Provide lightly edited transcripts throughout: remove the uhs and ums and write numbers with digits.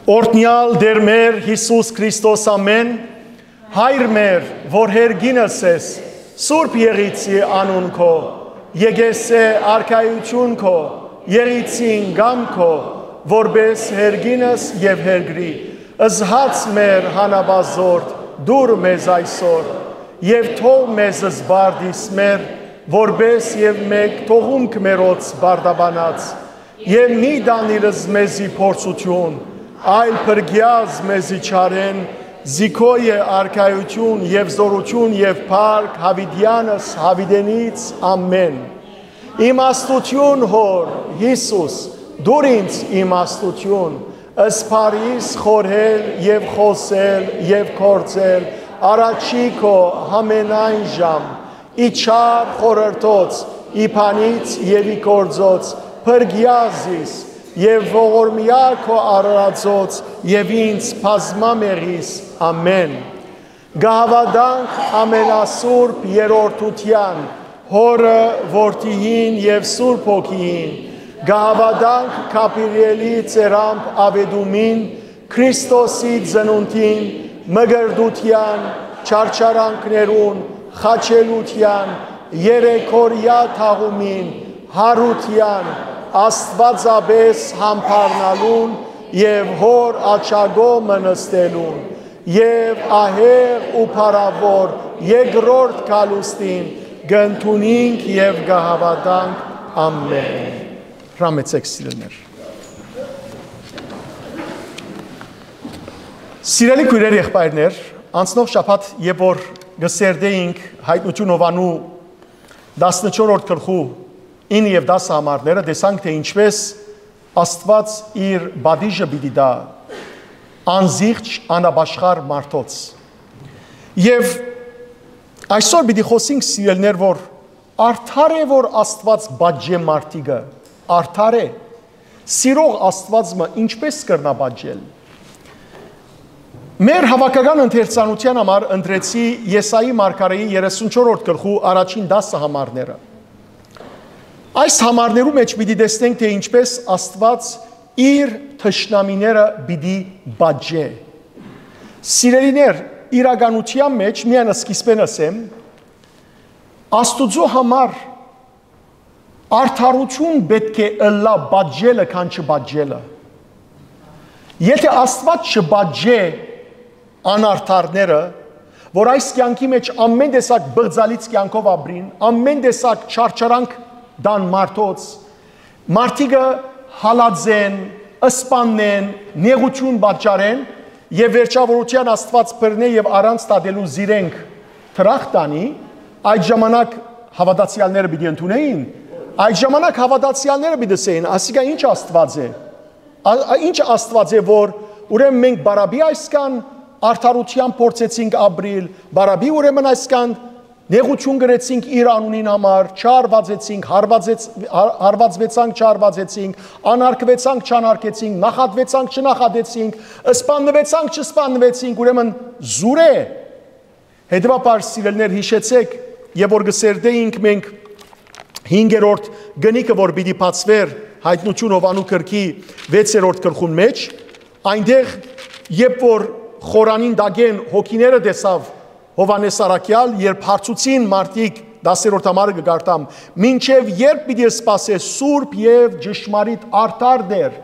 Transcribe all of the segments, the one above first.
Օրհնյալ Տեր մեր Հիսուս Քրիստոս ամեն, Հայր մեր, որ հերգինս ես, Սուրբ եղիցի անուն քո, եկեսե արքայություն քո, եղիցին գամ քո, որպես հերգինս եւ հերգրի, ըզհաց մեր հանաբազորդ, դուր մեզ այսօր, եւ թող մեզ զբարդիս մեր, որպես եւ մեկ թողումք մերոց բարդաբանած, եւ մի դանիլս մեզի փորձություն, այլ փրկյազ մեզի չարեն, զիքոյ է արքայություն եւ զորություն եւ փառք հավիդյանս հավիդենից ամեն։ Իմաստություն հոր Հիսուս, դուր ինձ իմաստություն, ըսփարիս խորհել եւ խոսել եւ կործել, առաջի քո համենայն ժամ, իչար խորհրդոց, իփանից եւ իգործոց, փրկյազիս եւ ողորմյա քո արարածոց եւ ինձ բազմամեղիս ամեն։ Գահավադանք ամենասուրբ երրորդության, հորը, որդիին եւ Սուրբ Հոգիին, գահավադանք Գաբրիելի ծերամբ ավեդումին, Քրիստոսի ծնունդին, մգրդության, չարչարանքներուն, խաչելության, երեքորյա թաղումին, հարության, Աստվածաբես համբարնալուն եւ հոր աչագո մնստելուն եւ ահեղ ու փառավոր երկրորդ կալուստին գնթունինք եւ գահավադանք ամեն։ Հրամեցեք սիրելիներ։ Սիրելի քույրեր եղբայրներ, անցնող շաբաթ երբ որ գսերդեինք հայտնություն Հովանու 14-րդ գլխու 9 եւ 10 համարները, տեսանք թե ինչպես Աստված իր բադիժը պիտի դա անզիղջ անաբաշխար մարդոց։ Եւ այսօր պիտի խոսենք սիրելիներ, որ արդար է որ Աստված բաժե մարդիկը, արդար է, սիրող Աստվածը ինչպես կրնա բաժել։ Մեր հավաքական ընթերցանության համար ընտրեցի Եսայի մարգարեի 34-րդ գլխու առաջին 10 համարները։ Այս համարներու մեջ պիտի տեսնենք, թե ինչպես Աստված իր թշնամիները պիտի բաժե։ Սիրելիներ, իրականության մեջ միայն սկիզբեն ասեմ, Աստուծո համար արդարություն պետք է ըլլա բաժելը, քան չբաժելը։ Եթե Աստված չբաժե անարդարները, որ այս կյանքի մեջ ամեն տեսակ բղձալից կյանքով ապրին, ամեն տեսակ չարչարանք դան մարդոց, մարդիկը հալածեն, ըսպանեն, նեղություն պատճառեն եւ վերջավորության Աստված բռնե եւ առանց տադելու զիրենք թրախ տանի, այդ ժամանակ հավատացյալները պիտի ընդունեին, այդ ժամանակ հավատացյալները պիտի ասեին, ասիկա ինչ Աստված է, ինչ Աստված է, որ ուրեմն մենք բարաբի այսքան արդարության փորձեցինք ապրիլ, բարաբի ուրեմն այսքան նեղություն գրեցինք իր անունին համար, չարվածեցինք, հարվածվեցանք, չարվածեցինք, անարգվեցանք, չանարգեցինք, նախատվեցանք, չնախատեցինք, սպանվեցանք, չսպանվեցինք, ուրեմն զուր է։ Հետևաբար սիրելիներ հիշեցեք, եւ որ գսերդեինք մենք 5-րդ գնիկը, որ պիտի բացվեր հայտնություն Հովանու գրքի 6-րդ գլխուն մեջ, այնտեղ երբ որ խորանին դագեն հոգիները տեսավ Հովանես Արաքյալ, երբ հարցուցին մարդիկ 10-րդ համարը կգարտամ, մինչև երբ պիտի սպասե սուրբ եւ ճշմարիտ արդար դեր,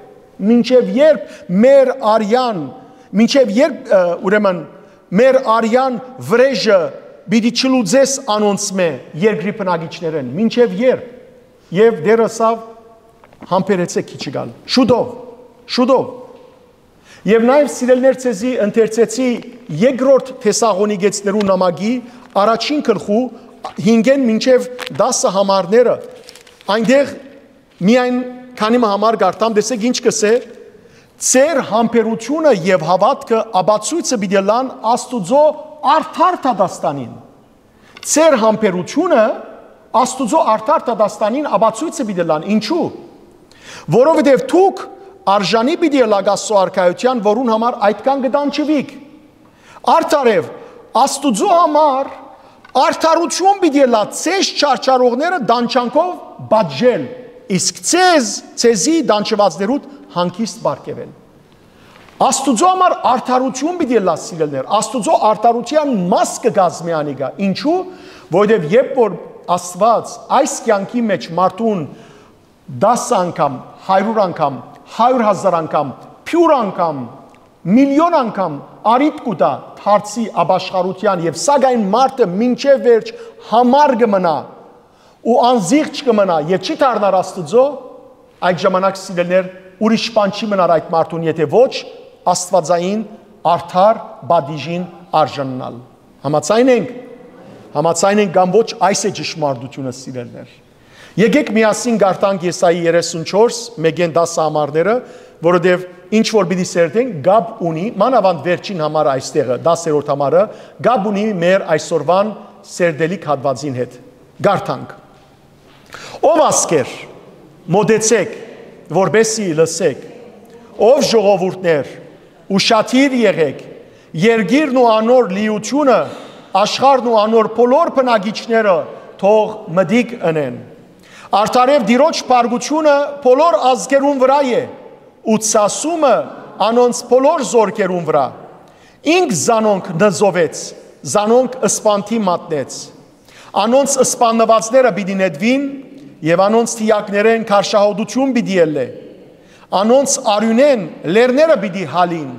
մինչև երբ մեր արյան, մինչև երբ ուրեմն մեր արյան վրեժը պիտի չլուծես անոնցմե երկրի բնակիչներեն, մինչև երբ եւ դեր ասավ համբերեցեք քիչ գալ, շուտով Եվ նաև սիրելներ ցեզի ընթերցեցի երկրորդ Թեսաղոնիկեցներու նամակի առաջին գլխու 5-ն մինչև 10 համարները այնտեղ միայն քանի համար գարտամ տեսեք ինչ կսե ծեր համբերությունը եւ հավատքը աբացույցը պիտի լան Աստուծո արդար դաստանին ծեր համբերությունը Աստուծո արդար դաստանին աբացույցը պիտի լան ինչու որովհետեւ դուք Արժանի պիտի լագասո արքայության, որուն համար այդքան գդանչվիկ։ Արդարև, Աստուծո համար արդարություն պիտի լա ցեզ չարչարողները դանչանքով բաժել, իսկ ցեզի դանչվածներուտ հանգիստ բարգեվել։ Աստուծո համար արդարություն պիտի լա սիրելներ, Աստուծո արդարության մաս կգազմի անիգա։ Ինչու՞, որովհետև երբ որ Աստված այս կյանքի մեջ մարդուն 10 անգամ, 100 անգամ, 100,000 անգամ, փյուր անգամ, միլիոն անգամ արիտ կուտա թարցի աբաշխարության եւ սակայն մարդը մինչև վերջ համար կմնա ու անզիղջ կմնա եւ չի դառնար Աստծո, այդ ժամանակ սիրելներ ուրիշ բան չի մնար այդ մարդուն, եթե ոչ Աստվածային արդար բադիժին արժանանալ։ Համաձայն ենք կամ ոչ, այս է ճշմարտությունը սիրելներ։ Եկեք միասին գարտանք Եսայի 34, 1-10 համարները, որովհետև ինչ որ պիտի սերտենք, գաբ ունի, մանավանդ վերջին համարը այստեղը, 10-րդ համարը, գաբ ունի մեր այսօրվան սերդելիք հատվածին հետ։ Գարտանք։ Ով ասկեր, մոտեցեք, որբեսի լսեք, ով ժողովուրդներ, ուշադիր եղեք, երգիրն ու անոր լիությունը, աշխարհն ու անոր բոլոր բնակիչները թող մտիկ ընեն։ Արդարև դիրոջ պարգությունը բոլոր ազգերուն վրա է, ու ցասումը անոնց բոլոր զորքերուն վրա։ Ինք զանոնք նզովեց, զանոնք ըսպանթի մատնեց։ Անոնց ըսպաննվածները պիտի նետվին, եւ անոնց թիակներեն քարշահոդություն պիտի ելլե։ Անոնց արյունեն լերները պիտի հալին։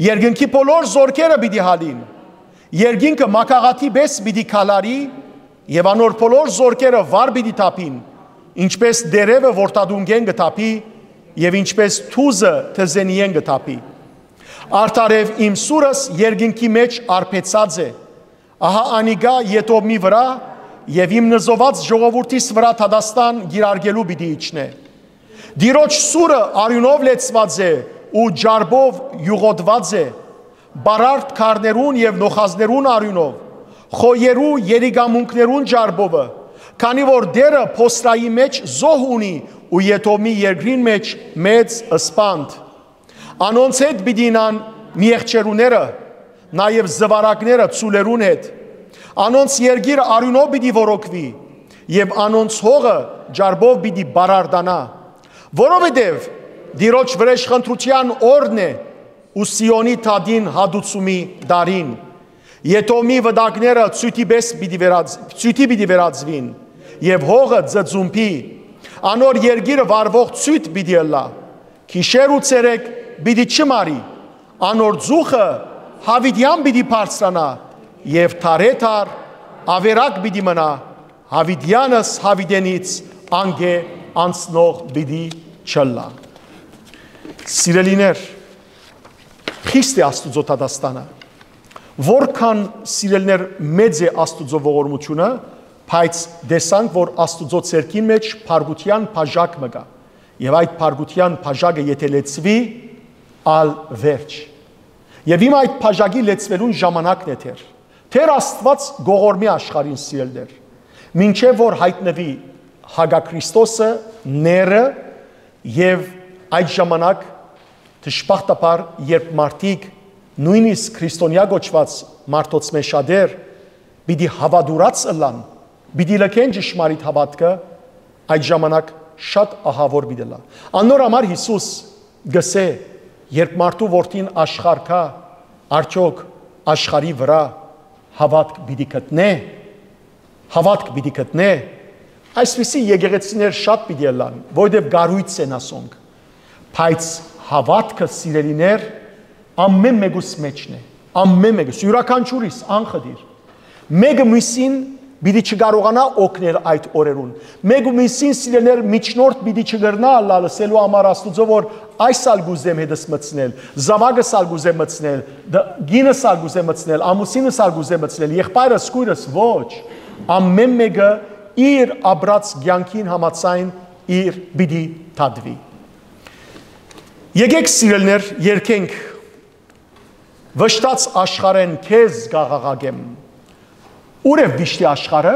Երկնքի բոլոր զորքերը պիտի հալին։ Երկինքը մակաղաթի պես պիտի քալարի եւ անոր բոլոր զորքերը վար պիտի թափին, ինչպես դերևը որտադունգեն գտապի եւ ինչպես թուզը թզենիեն գտապի։ Արդարև իմ սուրս երկինքի մեջ արփեցած է, ահա անիգա ետոմի վրա եւ իմ նզոված ժողովրդիս վրա Թադաստան գիրարգելու պիտի իջնե։ Դիրոջ սուրը արյունով լեցված է ու ջարբով յուղոտված է, բարարդ քարներուն եւ նոխազներուն արյունով, խոյերու երիգամունքներուն ջարբովը, քանի որ դերը փոսրայի մեջ զոհ ունի ու ետոմի երկրին մեջ մեծ ըսպանդ։ Անոնց հետ պիտինան միեղջերուները, նաեւ զվարակները ծուլերուն հետ։ Անոնց երգիրը արյունով պիտի որոքվի եւ անոնց հողը ջարբով պիտի բարարդանա, որովհետեւ դիրոջ վրեժխնդրության օրն է ու Սիոնի թադին հադուցումի դարին։ Ետոմի վտակները ցույթի պիտի վերածվին եւ հողը ձծումփի, անոր երգիրը վարվող ցույթ պիտի ըլլա, քիշեր ու ցերեկ պիտի չմարի, անոր ձուխը հավիդյան պիտի բարձրանա եւ թարեթար ավերակ պիտի մնա, հավիդյանս հավիդենից անգե անցնող պիտի չլա։ Սիրելիներ, խիստ է Աստուծո Թադաստանը, որքան սիրելներ մեծ է Աստուծո ողորմությունը, բայց դեսանք, որ Աստուծո ցերկին մեջ փարգության բաժակ մը կա, եւ այդ փարգության բաժակը եթե լեցվի, ալ վերջ։ Եվ իմ այդ բաժակի լեցվելուն ժամանակն է թեր Աստված գողորմի աշխարհին սիրելներ, մինչև որ հայտնվի Հագաքրիստոսը ները եւ այդ ժամանակ դժբախտաբար երբ մարդիկ նույնիսկ քրիստոնյա գոչված մարդոց մեջ շատեր պիտի հավատուրած ըլան, պիտի լքեն ճշմարիտ հավատքը, այդ ժամանակ շատ ահավոր պիտի լա։ Անոր համար Հիսուս գսե, երբ մարդու որդին աշխարհ կա, արդյոք աշխարհի վրա հավատք պիտի գտնե, այսպիսի եկեղեցիներ շատ պիտի ելան, որովհետև գարույց են ասոնք, բայց հավատքը սիրելիներ ամեն մեկուս մեջն է, ամեն մեկուս, յուրաքանչյուրիս անխդիր, մեկը մյուսին պիտի չկարողանա օգնել այդ օրերուն, մեկը մյուսին սիրելիներ միջնորդ պիտի չգրնա լսելու համար Աստուծո, որ այս ալ գուզեմ հետս մտցնել, զավակս ալ գուզեմ մտցնել, գինս ալ գուզեմ մտցնել, ամուսինս ալ գուզեմ մտցնել, եղբայրս, քույրս, ոչ, ամեն մեկը իր ապրած կյանքին համաձայն իր պիտի թադվի։ Եկեք սիրելներ, երգենք վշտաց աշխարհեն քեզ գաղաղագեմ։ Ուր է վիշտի աշխարհը։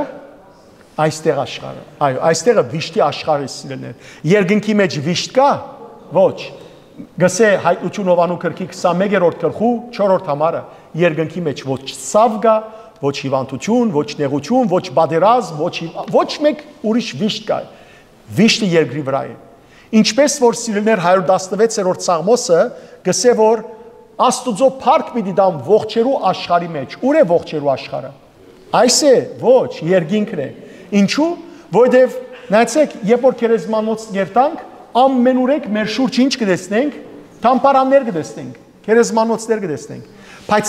Այստեղ աշխարհը։ Այո, այստեղը վիշտի աշխարհը սիրելներ։ Երկնքի մեջ վիշտ կա։ Ոչ։ Գսե հայտնություն Հովանու գրքի 21-րդ գլխու 4-րդ համարը երկնքի մեջ ոչ ցավ կա, ոչ հիվանդություն, ոչ նեղություն, ոչ բادرազմ, ոչ մեկ ուրիշ վիշտ կա։ Վիշտը երկրի վրա է։ Ինչպես որ սիրելներ 116-րդ Սաղմոսը գսե որ Աստուծո փառք պիտի դամ ողջերու աշխարհի մեջ։ Ուր է ողջերու աշխարհը։ Այս է, ոչ, երկինքն է։ Ինչու՞։ Որովհետև նայեցեք, երբ որ քերեզմանոց երտանք, ամենուրեք մեր շուրջ ինչ կտեսնենք, թամփարաններ կտեսնենք, քերեզմանոցներ կտեսնենք։ Բայց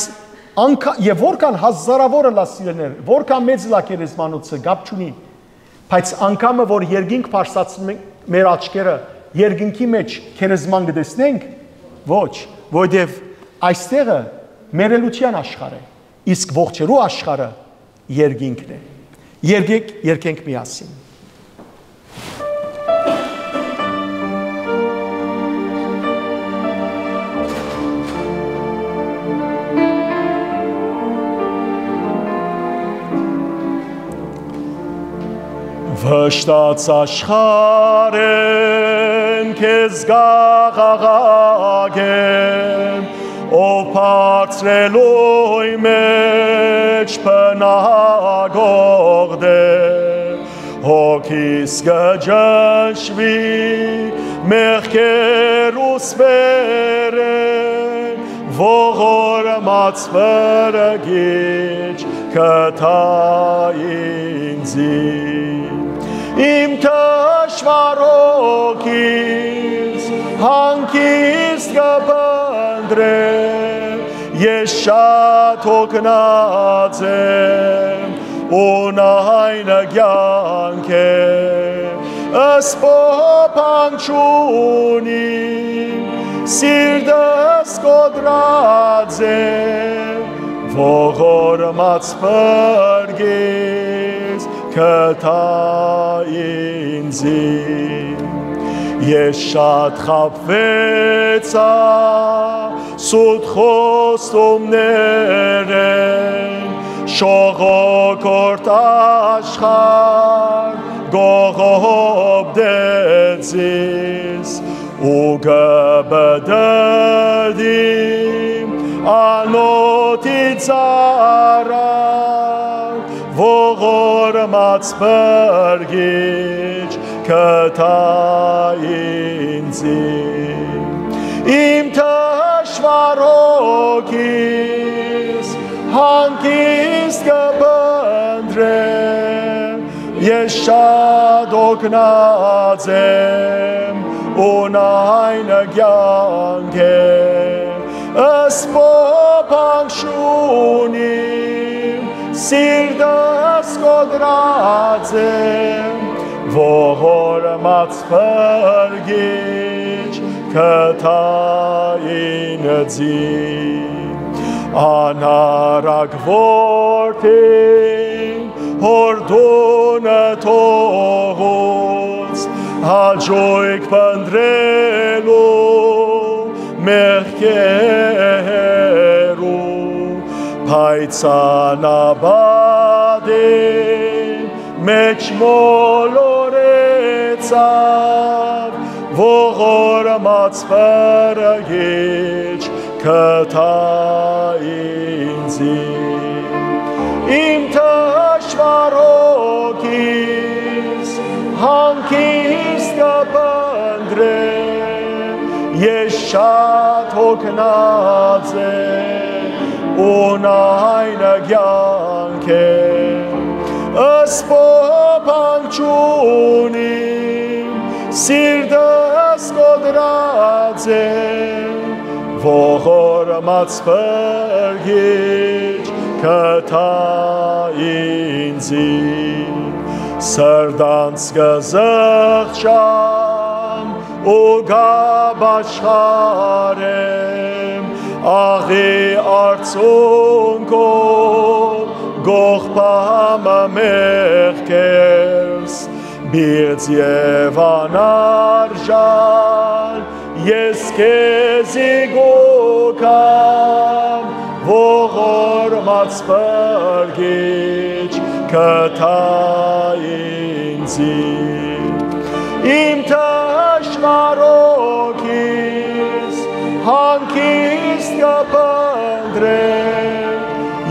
եւ որքան հազարավորը լասիլներ, որքան մեծ լա քերեզմանոցը գապ չունի։ Բայց անգամը որ երկինք փարսացնում ենք մեր աչքերը, երկինքի մեջ քերեզման կտեսնենք, ոչ, որովհետև այստեղը մերելության աշխարհ է, իսկ ողջերու աշխարհը երկինքն է։ Երկենք միասին։ Վշտաց աշխարհեն քեզ գաղաղագեմ, ով բարձրելույի մեջ բնագողդ է, հոգիս կջնջվի մեղքերուս վերեն, ողորմած վրգիչ կտա ինձի։ Իմ թշվառոքից հանգիստ կփնտրեմ, ես շատ հոգնած եմ, ունայնը կյանք է, սփոփանք չունիմ, սիրտս կոտրած է, ողորմած փրկից կտա ինձի։ Ես շատ խաբվեցա սուտ խոստումներ են, շողոքորթ աշխարհ գողոբդեցիս, ու կբդդիմ անոթից առանք, ողորմած փրկիչ կտա ինձի։ Իմ թշվառոքից հանգիստ կփնտրեմ, ես շատ հոգնած եմ, ունայնը կյանք է, սփոփանք չունիմ, սիրտս կոտրած եմ, ողորմած փրկիչ կտա ինձի։ Անարակ որդին հորդունը թողուց, հաջույք փնտրելու մեղքերու, փայծանաբադին մեջ մոլորեցավ, ողորմած փրկիչ կտա ինձի։ Իմ թշվառոքից հանգիստ կփնտրեմ, ես շատ հոգնած եմ, ունայնը կյանք է, սփոփանք չունիմ, սիրտս կոտրած եմ, ողորմած փրկիչ կտա ինձի։ Սրտանց կզղջամ ու կաշխարեմ, աղի արցունքով գողբամը մեղքերս, բիծ և անարժան ես քեզի գոքամ, ողորմած փրկիչ կտա ինձի։ Իմ թշվառոքից հանգիստ կփնտրեմ,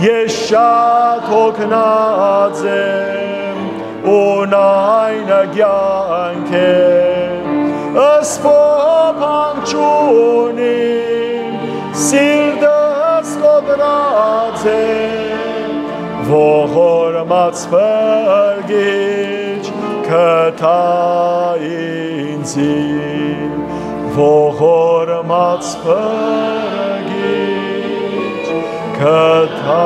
ես շատ հոգնած եմ, ունայնը կյանք է, սփոփանք չունիմ, է ողորմած բրգիչ կտա ինձին ողորմած բրգիչ կտա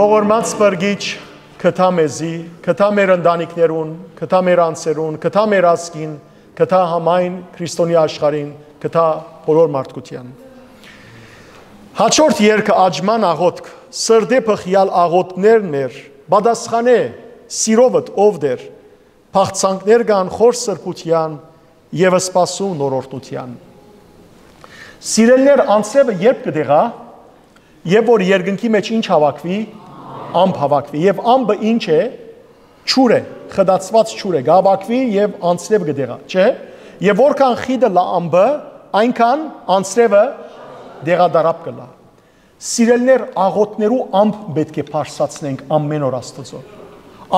ողորմած բրգիչ կտա մեզի, կտա մեր ընտանիքներուն, կտա մեր անձերուն, կտա մեր ազգին, կտա համայն քրիստոնյա աշխարհին, կտա բոլոր մարդկության։ Հաջորդ երգը աջման աղոթք, սրդե փխյալ աղոթքներն մեր, բադասխանե սիրովդ ով դեր, փախցանքներ կան խոր սրբության եւ սպասում նորորդության։ Սիրելներ անձրևը երբ կդեղա, եւ որ երկնքի մեջ ինչ հավաքվի, ամբ հավաքվի եւ ամբը ինչ է ճուր է խդացված ճուր է գավաքվի եւ անձրև կդեղա չէ եւ որքան խիդը լա ամբը այնքան անձրևը դեղադարապ կլա սիրելներ աղոթներու ամբ պետք է փարսացնենք ամեն օր Աստծո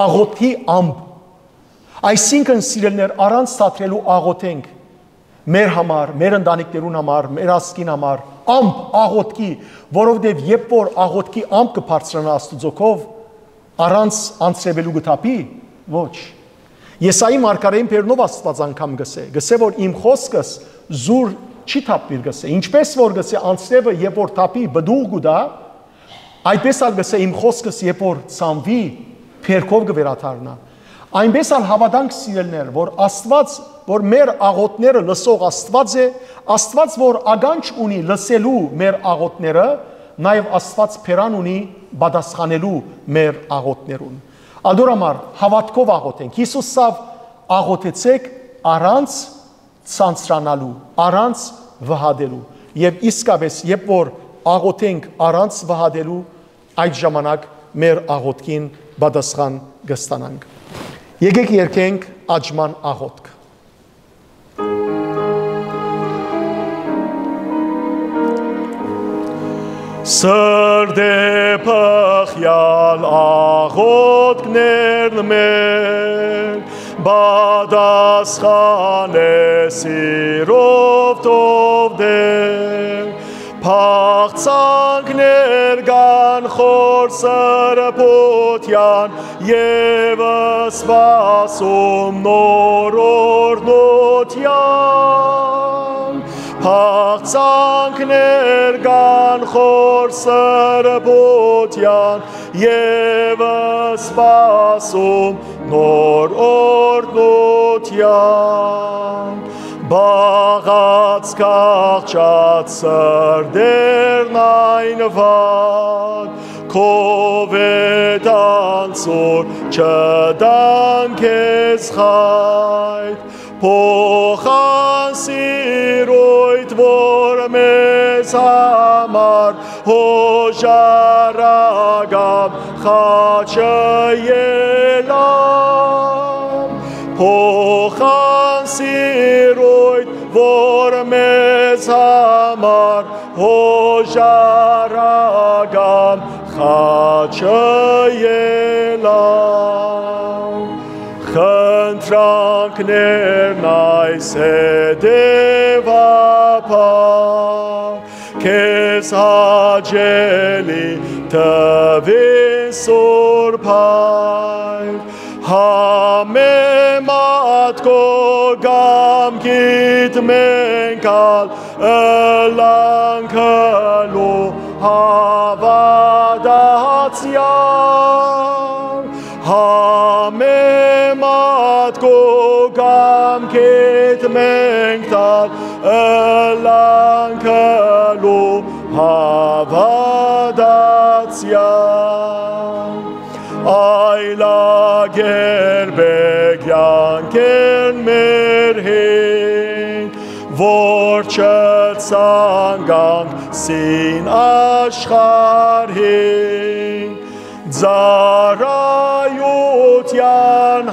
աղոթի ամբ այսինքն սիրելներ առանց սաթրելու աղոթենք մեր համար մեր ընտանիքներուն համար մեր ազգին համար ամբ աղոթքի, որովհետև երբ որ աղոթքի ամբ կբարձրանա Աստուծոքով, առանց անձրևելու գտապի, ոչ։ Եսայի մարգարեին Պերնով Աստված անգամ գսե, որ իմ խոսքս զուր չի թափվիր գսե, ինչպես որ գսե անձրևը երբ որ թափի բդուղ գուտա, այդպես ալ գսե իմ խոսքս երբ որ ցանվի, փերքով կվերաթարնա։ Այնպես ալ հավատանք սիրելներ, որ Աստված որ մեր աղոթները լսող Աստված է, Աստված որ ագանջ ունի լսելու մեր աղոթները, նաև Աստված փերան ունի պատասխանելու մեր աղոթներուն։ Ադորամար հավատքով աղոթենք։ Հիսուսով աղոթեցեք առանց ցանցրանալու, առանց վհադելու։ Եվ իսկապես երբ որ աղոթենք առանց վհադելու, այդ ժամանակ մեր աղոթքին պատասխան կստանանք։ Եկեք երգենք աջման աղոթք։ Սրդե փխյալ աղոթքներն մեր, պատասխանե սիրով տով դեր, փախցանքներ կան խոր սրբության և սպասում նոր օրհնության փախցանքներ կան խոր սրբության և սպասում նոր օրհնության բաղած կաղճած սրդերն այն վատ կովետանցոր չտան քեզ խայտ փոխան սիրույթ որ մեզ համար հոժարագամ խաչը ելամ փոխան սիրույթ որ մեզ համար հոժարագամ խաչը ելամ խնդրանքներն այս հետևապար քեզ հաճելի տվին սուրբ հայր համեմատ քո գամքիդ մենք ալ ըլանքելու հավատացյալ համեմատ քո գամքիդ մենք ալ ըլանքելու հավատացյալ այլագերբեք յանքերն մեր հին որ չցանկանք սին աշխարհին ծառայության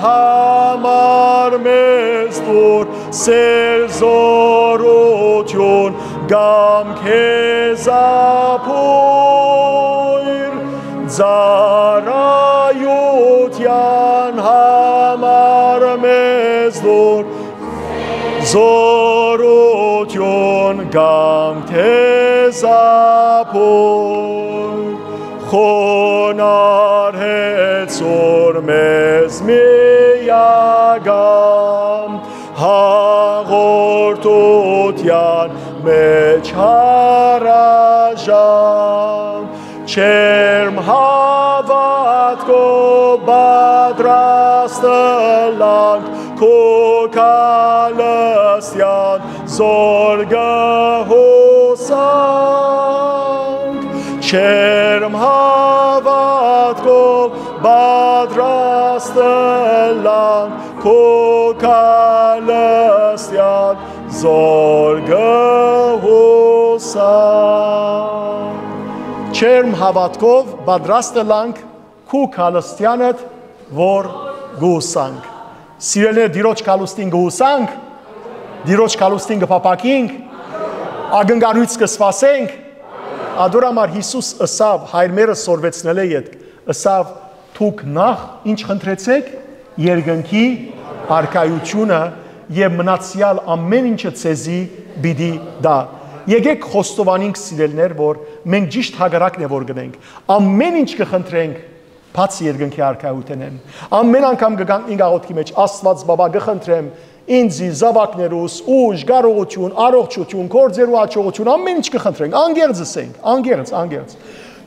համար մեզ տուր սեր զորություն գամ քեզ ապույր ծառայության համար մեզ տուր զորություն աղոթյուն գամ թեզապոյ խոնար հեցոր մեզ միագամ հաղորդության մեջ հարաժամ չերմ հավատքով պատրաստելանք քո կալստյան զորգը հոսանք չերմ հավատքով պատրաստելանք քո կալստյան զորգը հոսանք չերմ հավատքով պատրաստելանք քո կալստյանդ որ գուսանք Սիրելիներ դիրոջ կալուստին գուսանք դիրոջ կալուստին գփապակինք ագնգարույց կսպասենք Ադորամար Հիսուս ըսավ հայրմերը սորվեցնել է իդ ըսավ թուք նախ ինչ խնդրեցեք երկնքի արքայությունը եւ մնացյալ ամեն ինչը ցեզի բիդի դա եկեք խոստովանենք սիրելիներ որ մենք ճիշտ հագարակն է որ գնենք ամեն ինչ կխնդրենք բաց երկնքի արքայությունն ամեն անգամ կգանք ինձ աղոթքի մեջ Աստված բաբա կխնդրեմ ինձի զավակներուս ուժ կարողություն առողջություն կորձերու աջողություն ամեն ինչ կխնդրենք անգերձսենք անգերձ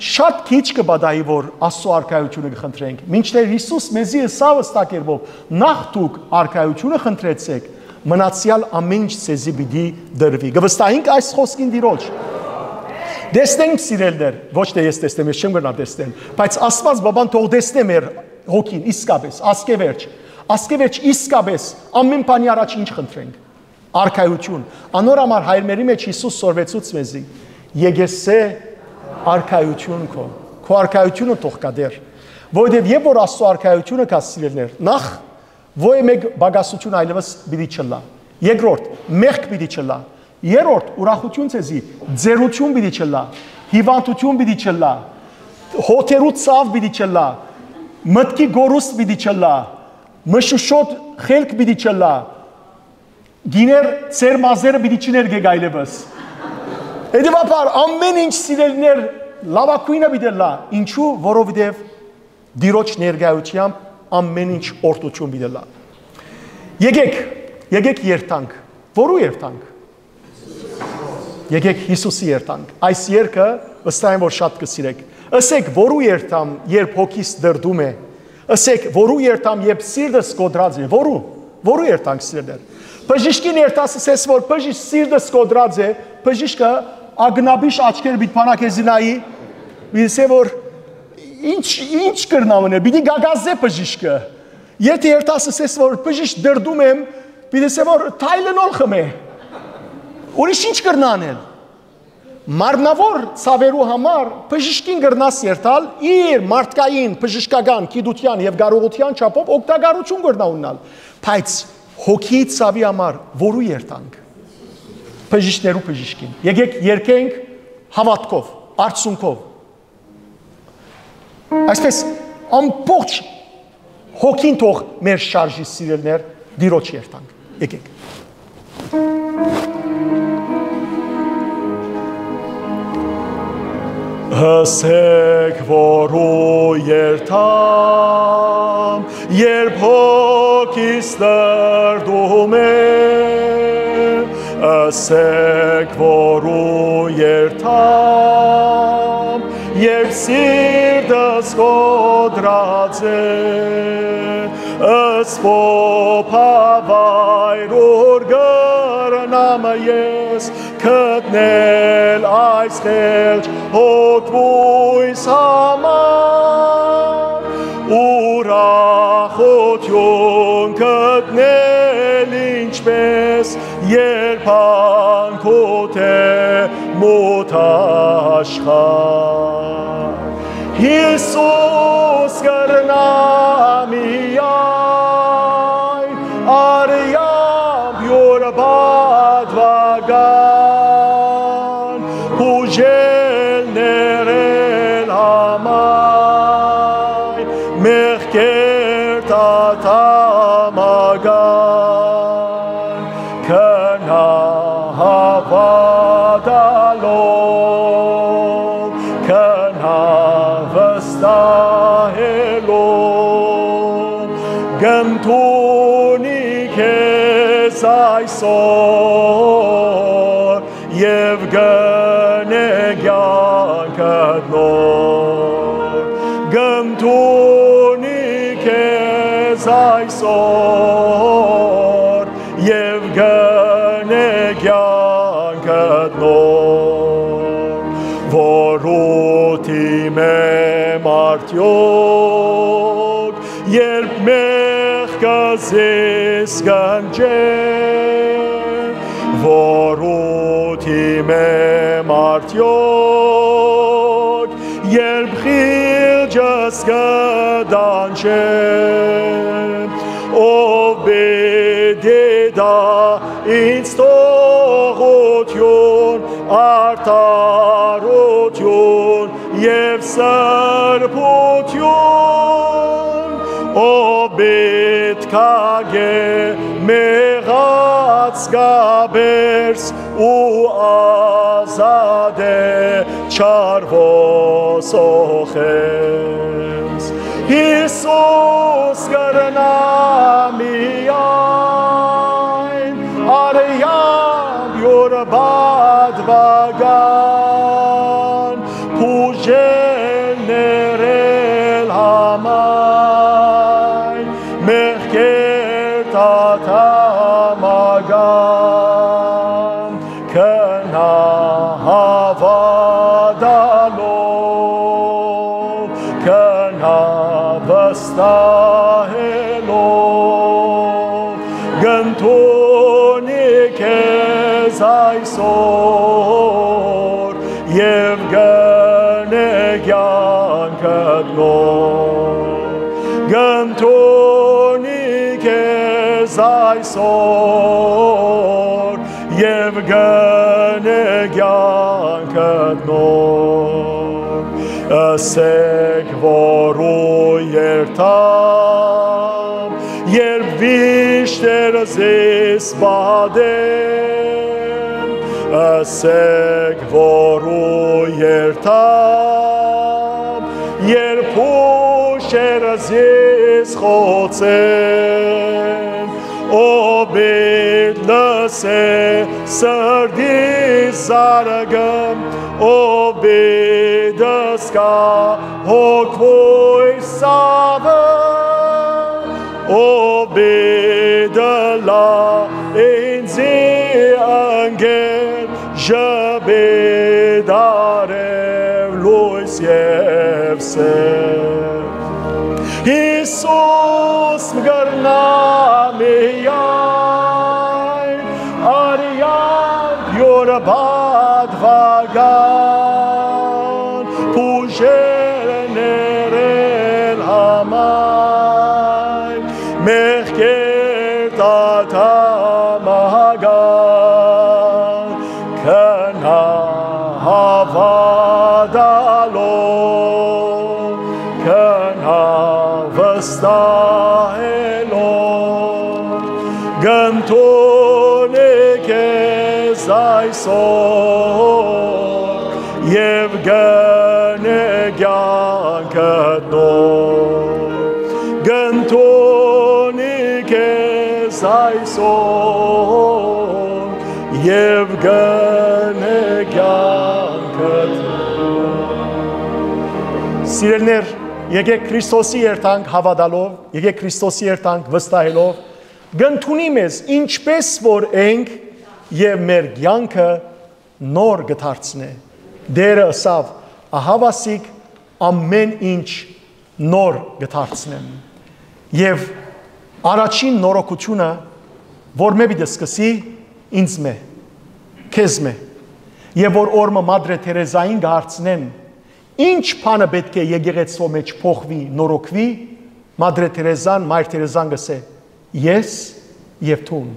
շատ քիչ կբադայի որ Աստծո արքայությունը կխնդրենք մինչդեռ Հիսուս մեզի ըսավ ըստակերպով նախ դուք արքայությունը խնդրեցեք մնացյալ ամեն ինչ ցեզի պիտի դրվի գվստահենք այս խոսքին դիրոջ Դեսնենք սիրելներ, ոչ թե ես տեսնեմ, ես չեմ գնա տեսնել, բայց Աստված բաբան թող տեսնե մեր հոգին իսկապես, ասկեվերջ իսկապես ամեն բանի առաջ ինչ խնդրենք, արքայություն, անորամար հայրմերի մեջ Հիսուս սորվեցուց մեզի, եկեսե արքայություն քո արքայությունը թող կա դեր, որովհետև եւ որ Աստծո արքայությունը կա սիրելներ, նախ ոչ մեկ բագասություն այլևս պիտի չլա, երկրորդ մեղք պիտի չլա Երորդ ուրախություն ցեզի ձերություն պիտի չլա հիվանդություն պիտի չլա հոթերու ցավ պիտի չլա մտքի գորուստ պիտի չլա մշուշոտ խելք պիտի չլա գիներ ծեր մազերը պիտի չներգեք այլևս Հետևաբար ամեն ինչ սիրելիներ լավակույնը պիտի լա ինչու որովհետև դիրոջ ներկայությամբ ամեն ինչ օրդություն պիտի լա եկեք երթանք որու երթանք Եկեք Հիսուսի երթանք այս երգը վստահ եմ որ շատ կսիրեք ըսեք որու երթամ երբ հոգիս դրդում է ըսեք որու երթամ երբ սիրտս կոդրած է որու երթանք սիրելիներ բժիշկին երթաս ասես որ բժիշկ սիրտս կոդրած է բժիշկը ագնաբիշ աչքեր բիտ փանակեզինայի բիլսե որ ինչ կրնավն է բիդի գագազե բժիշկը եթե երթաս ասես որ բժիշկ դրդում եմ բիլսե որ թայլենոլ խմե Ուրիշ ինչ կրնանել մարմնավոր ցավերու համար բժիշկին կրնաս երթալ իր մարդկային բժշկական գիտության եւ կարողության չափով օգտագործություն կրնա ունենալ բայց հոգի ցավի համար որու երթանք բժիշկներու բժիշկին եկեք երկենք հավատքով արցունքով այսպես ամբողջ հոգին թող մեր շարժի սիրելներ դիրոջ երթանք եկեք Հսեք որու երթամ, երբ հոգիս դրդում է, Հսեք որու երթամ, երբ սիրտս կոդրած է, Սփոփավայրուր գրնամ ես, Գտնել այս խելջ հոգույս համար, Ուրախություն գտնել ինչպես, Երբ անքոտ է մոտ աշխարհ, Հիսուս կրնա միայն, Արյամբ յուր բադվագան, Ուժել ներել համայն, Մեղքեր տատամագան, Քնահա քեզ այսօր եւ գնեգյանքդ նոր գմտունի քեզ այսօր եւ գնեգյանքդ նոր որոթի մեմ արդյոք երբ մեղքս ես գնջեմ որոթի մեմ արդյոք երբ խիղճս կդանչեմ ով բեդեդա ինձ թողություն արդարություն եւ սրբություն ով պետքագե մեղած գաբերս ու ազատ է չարվոսոխես Հիսուս կրնամիայն արյամբ յուր բադվագան պուժել ներել համայն մեղքեր տատամագան կնա հավադալով կնա վստահելով գնտունի քեզ այսօր եւ գնեգյանքդ նոր գնտունի քեզ այսօր եւ գնեգյանքդ նոր ասեք որու երթամ երբ վիշտերս ես բադեմ ասեք որու երթամ երբ ուշերս ես խոցեմ ով բեդ լսե սրդիս զարգեմ ով բեդս կա հոգվոյ սավը ով բեդը լա ինձի անգեր ժբեդարև լույս և սև Հիսուս մգրնամիայն արյանք յուր բադվագան պուժել ներել համայն մեղքեր տատամագան կնա հավադալով կնա վստահելով գնտունի քեզ այսօր եւ գնեգյանքդ նոր գնտունի քեզ այսօր եւ գնեգյանքդ Սիրելիներ եկեք Քրիստոսի երթանք հավատալով եկեք Քրիստոսի երթանք վստահելով գնտունի մեզ ինչպես որ ենք եւ մեր կյանքը նոր գդարցնե դերը ասավ ահավասիկ ամեն ինչ նոր գդարցնեմ եւ առաջին նորոգությունը որ մե պիտի սկսի ինձ մե քեզ մե եւ որ օրը Մադրե Թերեզային գարցնեն ինչ բանը պետք է եկեղեցու մեջ փոխվի նորոգվի Մադրե Թերեզան Մայր Թերեզան գսե ես եւ թուն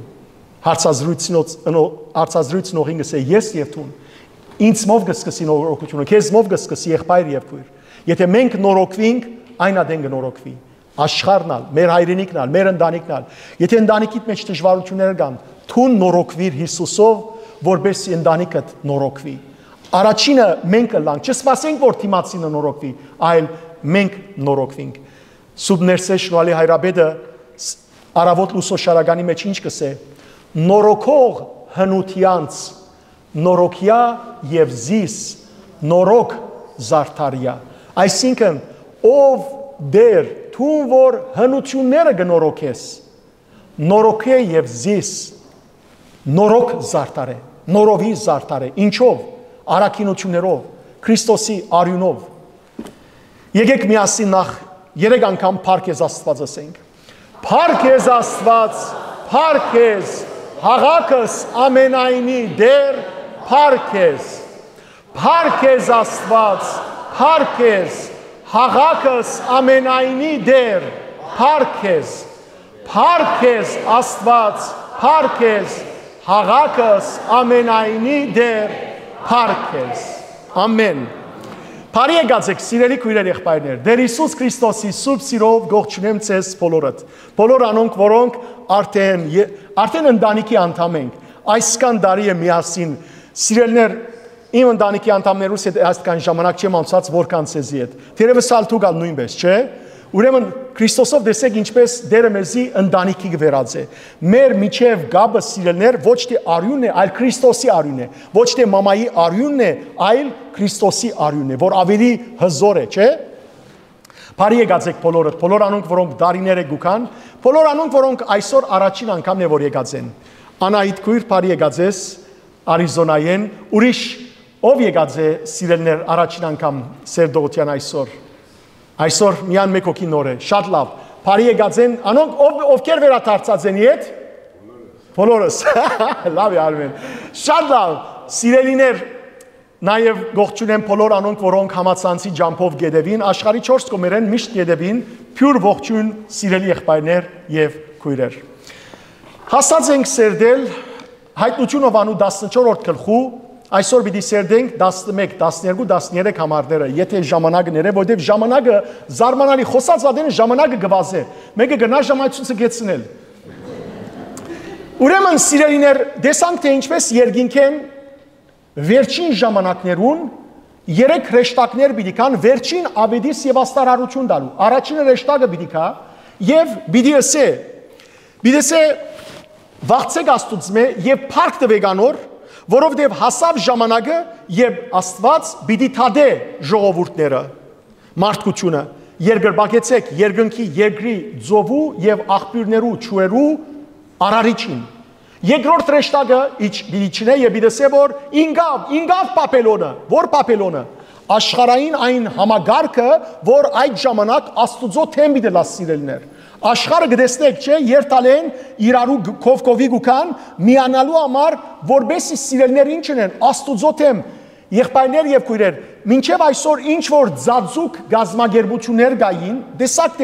հարցազրույցնողին գսե ես եւ թուն ինձ մով գսկսի նորոգությունը քեզ մով գսկսի եղբայր եւ քույր եթե մենք նորոգվենք այն ադեն կնորոգվի աշխարհնալ մեր հայրենիքնալ մեր ընտանիքնալ եթե ընտանիքիդ մեջ դժվարություններ կան թուն նորոգվիր Հիսուսով որբեսի ընտանիքդ նորոգվի առաջինը մենք լանք չսպասենք որ թիմացինը նորոգվի այլ մենք նորոգվենք Սուրբ Ներսես Շնորհալի Հայրաբեդը Արավոտ լուսոշարականի մեջ ինչ կսե։ Նորոքող հնությանց, նորոքյա եւ զիս, նորոք զարդարյա։ Այսինքն ով դեր թուն որ հնությունները գնորոքես, նորոքե եւ զիս, նորոք զարդարե, նորովի զարդարե։ Ինչով։ Արաքինություններով, Քրիստոսի արյունով։ Եկեք միասին նախ 3 անգամ Փարքեզ Աստված ասենք։ Փարքեզ Աստված, Փարքեզ, հաղաքս ամենայնի դեր, Փարքեզ։ Փարքեզ Աստված, Փարքեզ, հաղաքս ամենայնի դեր, Փարքեզ։ Փարքեզ Աստված, Փարքեզ, հաղաքս ամենայնի դեր, Փարքեզ։ Ամեն։ Բարի եկացեք սիրելի քույրեր եղբայրներ։ Դեր Հիսուս Քրիստոսի սուրբ սիրով գողջունեմ ցես բոլորդ։ Բոլոր անոնք, որոնք արդեն ընտանիքի անդամ ենք։ Այսքան տարի է միասին սիրելներ իմ ընտանիքի անդամներուս հետ այսքան ժամանակ չեմ անցած որքան ցեզի հետ։ Թերևս ալ դուք նույնպես, չէ՞։ Ուրեմն Քրիստոսով տեսեք ինչպես Դերը մեզի ընտանիքի վերած է։ Մեր միջև գաբը սիրելներ ոչ թե արյունն է, այլ Քրիստոսի արյունն է։ Ոչ թե մամայի արյունն է, այլ Քրիստոսի արյունն է, որ ավելի հզոր է, չէ՞։ Բարի եկացեք բոլորդ, բոլոր անոնք, որոնք դարիներ է գուքան, բոլոր անոնք, որոնք այսօր առաջին անգամն է որ եկած են։ Անահիտ քույր, բարի եկածես Արիզոնայեն, ուրիշ ով եկած է սիրելներ առաջին անգամ Սերդողության այսօր։ Այսօր միան մեկ հոգի նոր է, շատ լավ։ Բարի եկած են, անոնք ովքեր վերադարձած են իդ։ Բոլորս։ Լավ է Արմեն։ Շատ լավ։ Սիրելիներ, նաև գողջունեմ բոլոր անոնք, որոնք համացանցի ջամփով գետևին, աշխարհի 4 կողմերեն միշտ գետևին, փյուր ողջուն սիրելի եղբայրներ եւ քույրեր։ Հասած ենք սերդել հայտնությունով անու 14-րդ գլխու, այսօր պիտի սերդենք 11, 12, 13 համարները, եթե ժամանակները, որտեղ ժամանակը զարմանալի խոսած ադենը ժամանակը գվազե։ Մեկը գնա ժամացույցը գեցնել։ Ուրեմն սիրելիներ, տեսանք թե ինչպես երկինք են վերջին ժամանակներուն 3 հրեշտակներ պիտի կան վերջին աբեդիս եւ աստարարություն տալու։ Առաջինը հրեշտակը պիտի կա եւ պիտի ասե վաղցեք Աստուծմե եւ փառք տվեք անոր, որովհետև հասավ ժամանակը, երբ Աստված պիտի թադե ժողովուրդները, մարդկությունը, երկրպագեցեք երկնքի երկրի ձովու եւ աղբյուրներու ճուերու արարիչին։ Երկրորդ հրեշտակը պիտի չնե եւ պիտի ասե որ ինգավ Պապելոնը, որ Պապելոնը, աշխարհային այն համագարկը, որ այդ ժամանակ Աստուծո թեմ պիտի լաս սիրելներ։ Աշխարհը գտեսնեք, չէ, երթալեն իրարու կովկովի գուքան միանալու համար, որբեսի սիրելներ ինչ են, Աստուծո թեմ, եղբայրներ եւ քույրեր, մինչեւ այսօր ինչ որ ձածուկ գազագերբություններ գային, տեսակ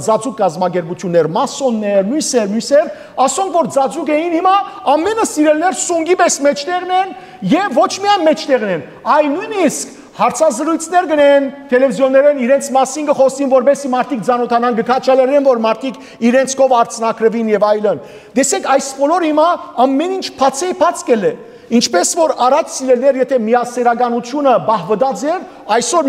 ձածուկ գազագերբություններ, մասոններ, մյուսեր, ասոնք որ ձածուկ էին, հիմա ամենը սիրելներ սունգի պես մեջտեղն են եւ ոչ միայն մեջտեղն են, այլ նույնիսկ հարցազրույցներ գնեն, տելևիզիոններեն իրենց մասին կխոսին, որբեսի մարդիկ ծանոթանան, գքաչալերեն, որ մարդիկ իրենց կով արցնակրվին եւ այլն։ Տեսեք, այս բոլորը հիմա ամեն ինչ բացի կել է։ Ինչպես որ առաջ սիրելներ, եթե միասերականությունը բահվդած էր, այսօր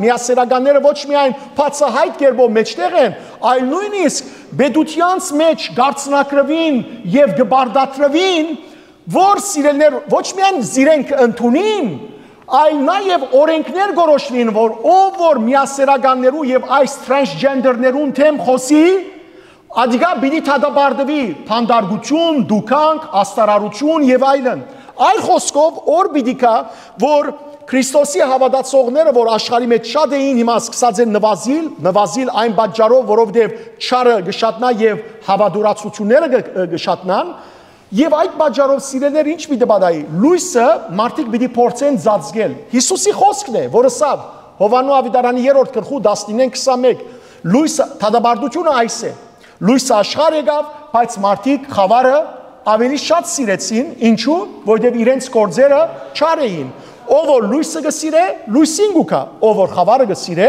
միասերականները ոչ միայն բացահայտ կերպով մեջտեղ են, այլ նույնիսկ բեդությանց մեջ գարցնակրվին եւ գբարդատրվին, որ սիրելներ ոչ միայն զիրենք ընդունին, այլ նաև օրենքներ գորոշվին, որ ով որ միասերականներու եւ այս տրանսջենդերներուն թեմ խոսի, ադիգա պիտի թադաբարդվի փանդարգություն, դուքանք, աստարարություն եւ այլն։ Այլ խոսքով օր պիտի կա, որ Քրիստոսի հավատացողները, որ աշխարհի մեջ շատ էին, հիմա սկսած են նվազիլ այն պատճառով, որովհետեւ չարը գշատնա եւ հավատուրացությունները գշատնան, եւ այդ պատճառով սիրելներ ինչ պիտի բադայի, լույսը մարդիկ պիտի փորձեն ծածկել։ Հիսուսի խոսքն է, որը սավ Հովանու Ավետարանի 3-րդ գլխու 19-21, լույսը թադաբարդությունը այս է։ Լույսը աշխարհ եկավ, բայց մարդիկ խավարը ավելի շատ սիրեցին, ինչու, որովհետև իրենց գործերը չար էին։ Ով որ լույսը գսիրե, լույսին գուքա, ով որ խավարը գսիրե,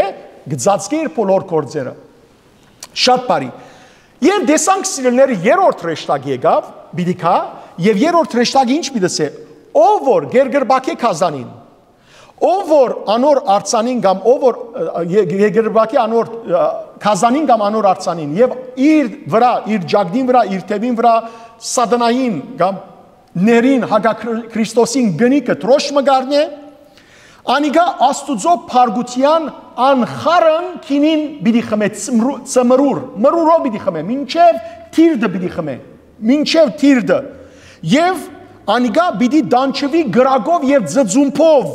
գծածկի իր բոլոր գործերը։ Շատ բարի։ Եվ տեսանք սիրելները երրորդ հրեշտակ եկավ, բիդիկա, եւ երրորդ հրեշտակը ինչ պիտի ասե, ով որ գերգրբակե քազանին, ով որ անոր արցանին կամ ով որ երկրբակի անոր քազանին կամ անոր արցանին եւ իր վրա իր ջագդին վրա իր թևին վրա սատանային կամ ներին հագաքրիստոսին գնիկը տրոշ մգարնե անիգա աստուծո փարգության անխարն քինին բիդի խմե մրուրով բիդի խմե մինչև թիրդը բիդի խմե մինչև թիրդը եւ անիգա բիդի դանչվի գրագով եւ ձծումփով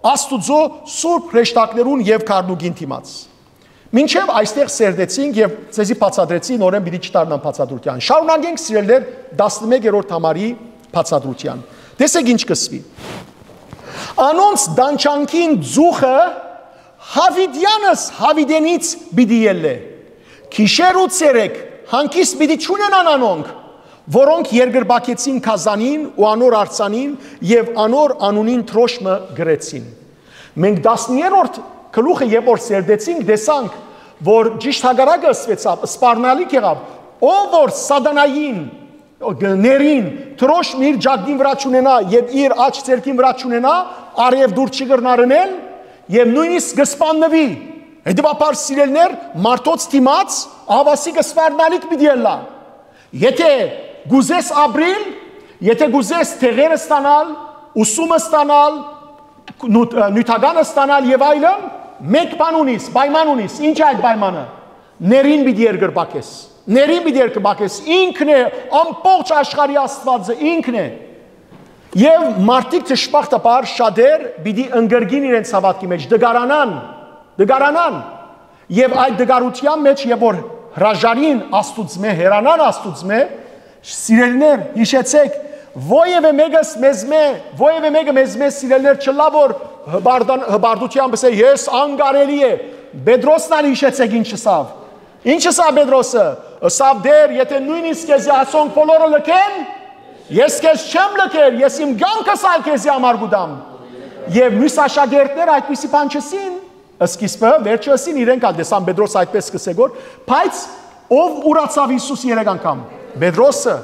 աստուծո սուրբ հրեշտակներուն եւ քարնուգին թիմաց մինչև այստեղ սերդեցինք եւ ցեզի բացադրեցի նորեն բիդի չտարնան բացադրության շարունակենք սիրելներ 11-րդ համարի բացադրության տեսեք ինչ կսվի անոնց դանչանքին ձուխը հավիդյանս հավիդենից բիդի ելլե քիշեր ու ցերեկ հանկիստ բիդի չունենան անոնք որոնք երկրբակեցին քազանին ու անոր արցանին եւ անոր անունին տրոշմը գրեցին մենք 10-րդ գլուխը երբ որ սերդեցինք տեսանք որ ճիշտ հագարակը ասվեցավ սպառնալիք եղավ ով որ սատանային ներին տրոշմ իր ջագդին վրա չունենա եւ իր աջ ցերքին վրա չունենա արև դուր չգրնարնեն եւ նույնիսկ գսպաննվի հետեւաբար սիրելներ մարդոց դիմաց ավասի կսպառնալիք պիտի ելա եթե գուզես ապրիլ եթե գուզես տեղերը ստանալ ուսումը ստանալ նյութականը ստանալ եւ այլն մեկ բան ունիս պայման ունիս ինչ այդ պայմանը ներին պիտի երկրբակես ներին պիտի երկրբակես ինքն է ամբողջ աշխարհի աստվածը ինքն է եւ մարդիկ ճշմարտաբար շատեր պիտի ընկրգին իրենց հավատքի մեջ դգարանան եւ այդ դգարության մեջ եւ որ հրաժարին աստուծմե հերանան աստուծմե սիրելիներ հիշեցեք Ոևէ մեկը մեզ սիրելներ չլա որ հբարդությամբ ասե ես անգարելի է Պետրոսն ալ հիշեցեք ինչ ասավ Պետրոսը ասավ դեր եթե նույնիսկ քեզ ասոնք բոլորը լքեն ես քեզ չեմ լքեր ես իմ կյանքս ալ քեզ համար գուտամ եւ մյուս աշակերտները այդպիսի բան չսին սկիզբը վերջը ասին իրենք ալ դեսան Պետրոս այդպես սկսեգոր բայց ով ուրացավ Հիսուս 3 անգամ Պետրոսը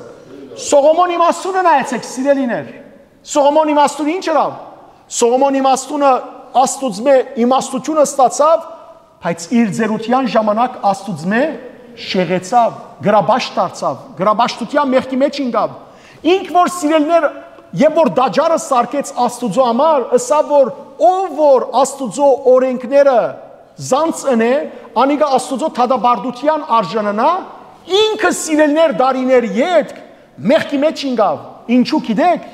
Սողոմոն իմաստունը նայեցեք սիրելիներ Սողոմոն իմաստունը ինչ երավ Սողոմոն իմաստունը աստուծմե իմաստությունը ստացավ բայց իր ձերության ժամանակ աստուծմե շեղեցավ գրաբաշտ դարձավ գրաբաշտության մեղքի մեջ ինգավ ինք որ սիրելիներ եւ որ դաջարը սարկեց աստուծո համար ասավ որ ով որ աստուծո օրենքները զանցն է անիգա աստուծո թադաբարդության արժանանա ինքը սիրելիներ դարիներ յետք մեղքի մեջ ինգավ ինչու գիտեք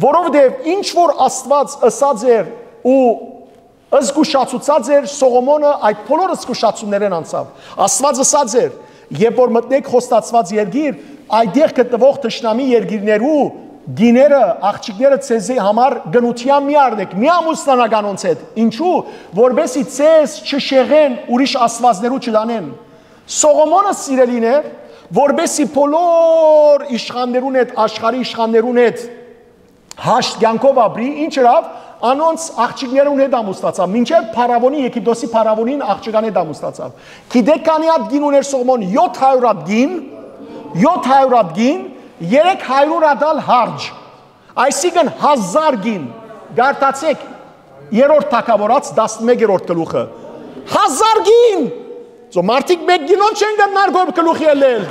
որովհետև ինչ որ աստված ըսած էր ու զգուշացուցած էր Սողոմոնը այդ բոլոր զգուշացումներն անցավ աստված ըսած էր երբ որ մտնեք խոստացված երկիր այդեղ գտնվող թշնամի երկիրներու գիները աղջիկները ցեզի համար գնության մի արդեք մի ամուսնանականոնց հետ ինչու որբեսի ցեզ չշեղեն ուրիշ աստվածներու չդանեն Սողոմոնը սիրելիներ որբեսի բոլոր իշխաններուն հետ աշխարհի իշխաններուն հետ հաշտ կյանքով ապրի ինչ երավ անոնց աղջիկներուն հետ ամուսնացավ մինչև Փարավոնի Եգիպտոսի Փարավոնին աղջկան հետ ամուսնացավ գիտեք քանի հատ գին ուներ Սողոմոն 700 հատ գին 300 հատ հարջ այսինքն 1000 գին գարտացեք երրորդ թագավորաց 11-րդ գլուխը 1000 գին մարդիկ մեկ գինոն չեն գտնար գոր գլուխի ելել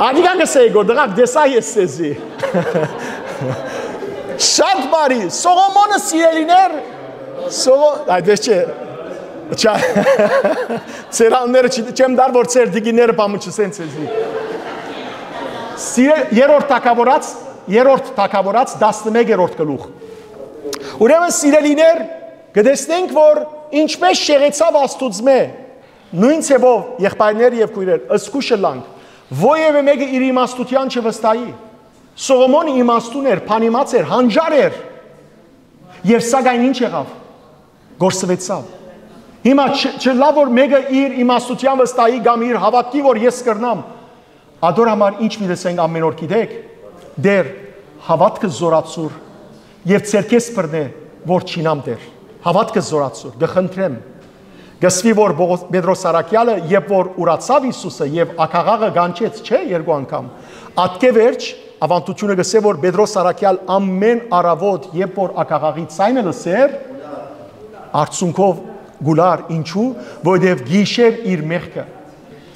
Ադիգան գսեի գոր դղակ դեսա ես սեզի Շատ բարի Սողոմոնը սիրելիներ այդպես չէ Ցերանները չեմ դար որ ցեր դիգիները բամը չսեն ցեզի երրորդ թագավորաց 11-րդ գլուխ Ուրեմն սիրելիներ գտեսնենք որ ինչպես շեղեցավ աստուծմե նույն ցեվով եղբայրներ եւ քույրեր ըսկուշը լանք ովևէ մեկը իր իմաստության չվստահի Սողոմոնը իմաստուն էր փանիմաց էր հանջար էր եւ սակայն ինչ եղավ գործվեցավ հիմա չլա որ մեկը իր իմաստության վստահի կամ իր հավատքի որ ես կրնամ ադոր համար ինչ մի դեսենք ամեն օր գիտեք դեր հավատքը զորացուր եւ ցերկես բռնե որ չինամ դեր հավատքը զորացուր դխնդրեմ գսվի որ Պետրոս Արաքյալը երբ որ ուրացավ Հիսուսը եւ ակաղաղը գանչեց չէ երկու անգամ ատկե վերջ ավանդությունը գսե որ Պետրոս Սարաքյալ ամեն առավոտ երբ որ ակաղաղի ցայնը լսեր արցունքով գուլար ինչու որովհետև գիշեր իր մեղքը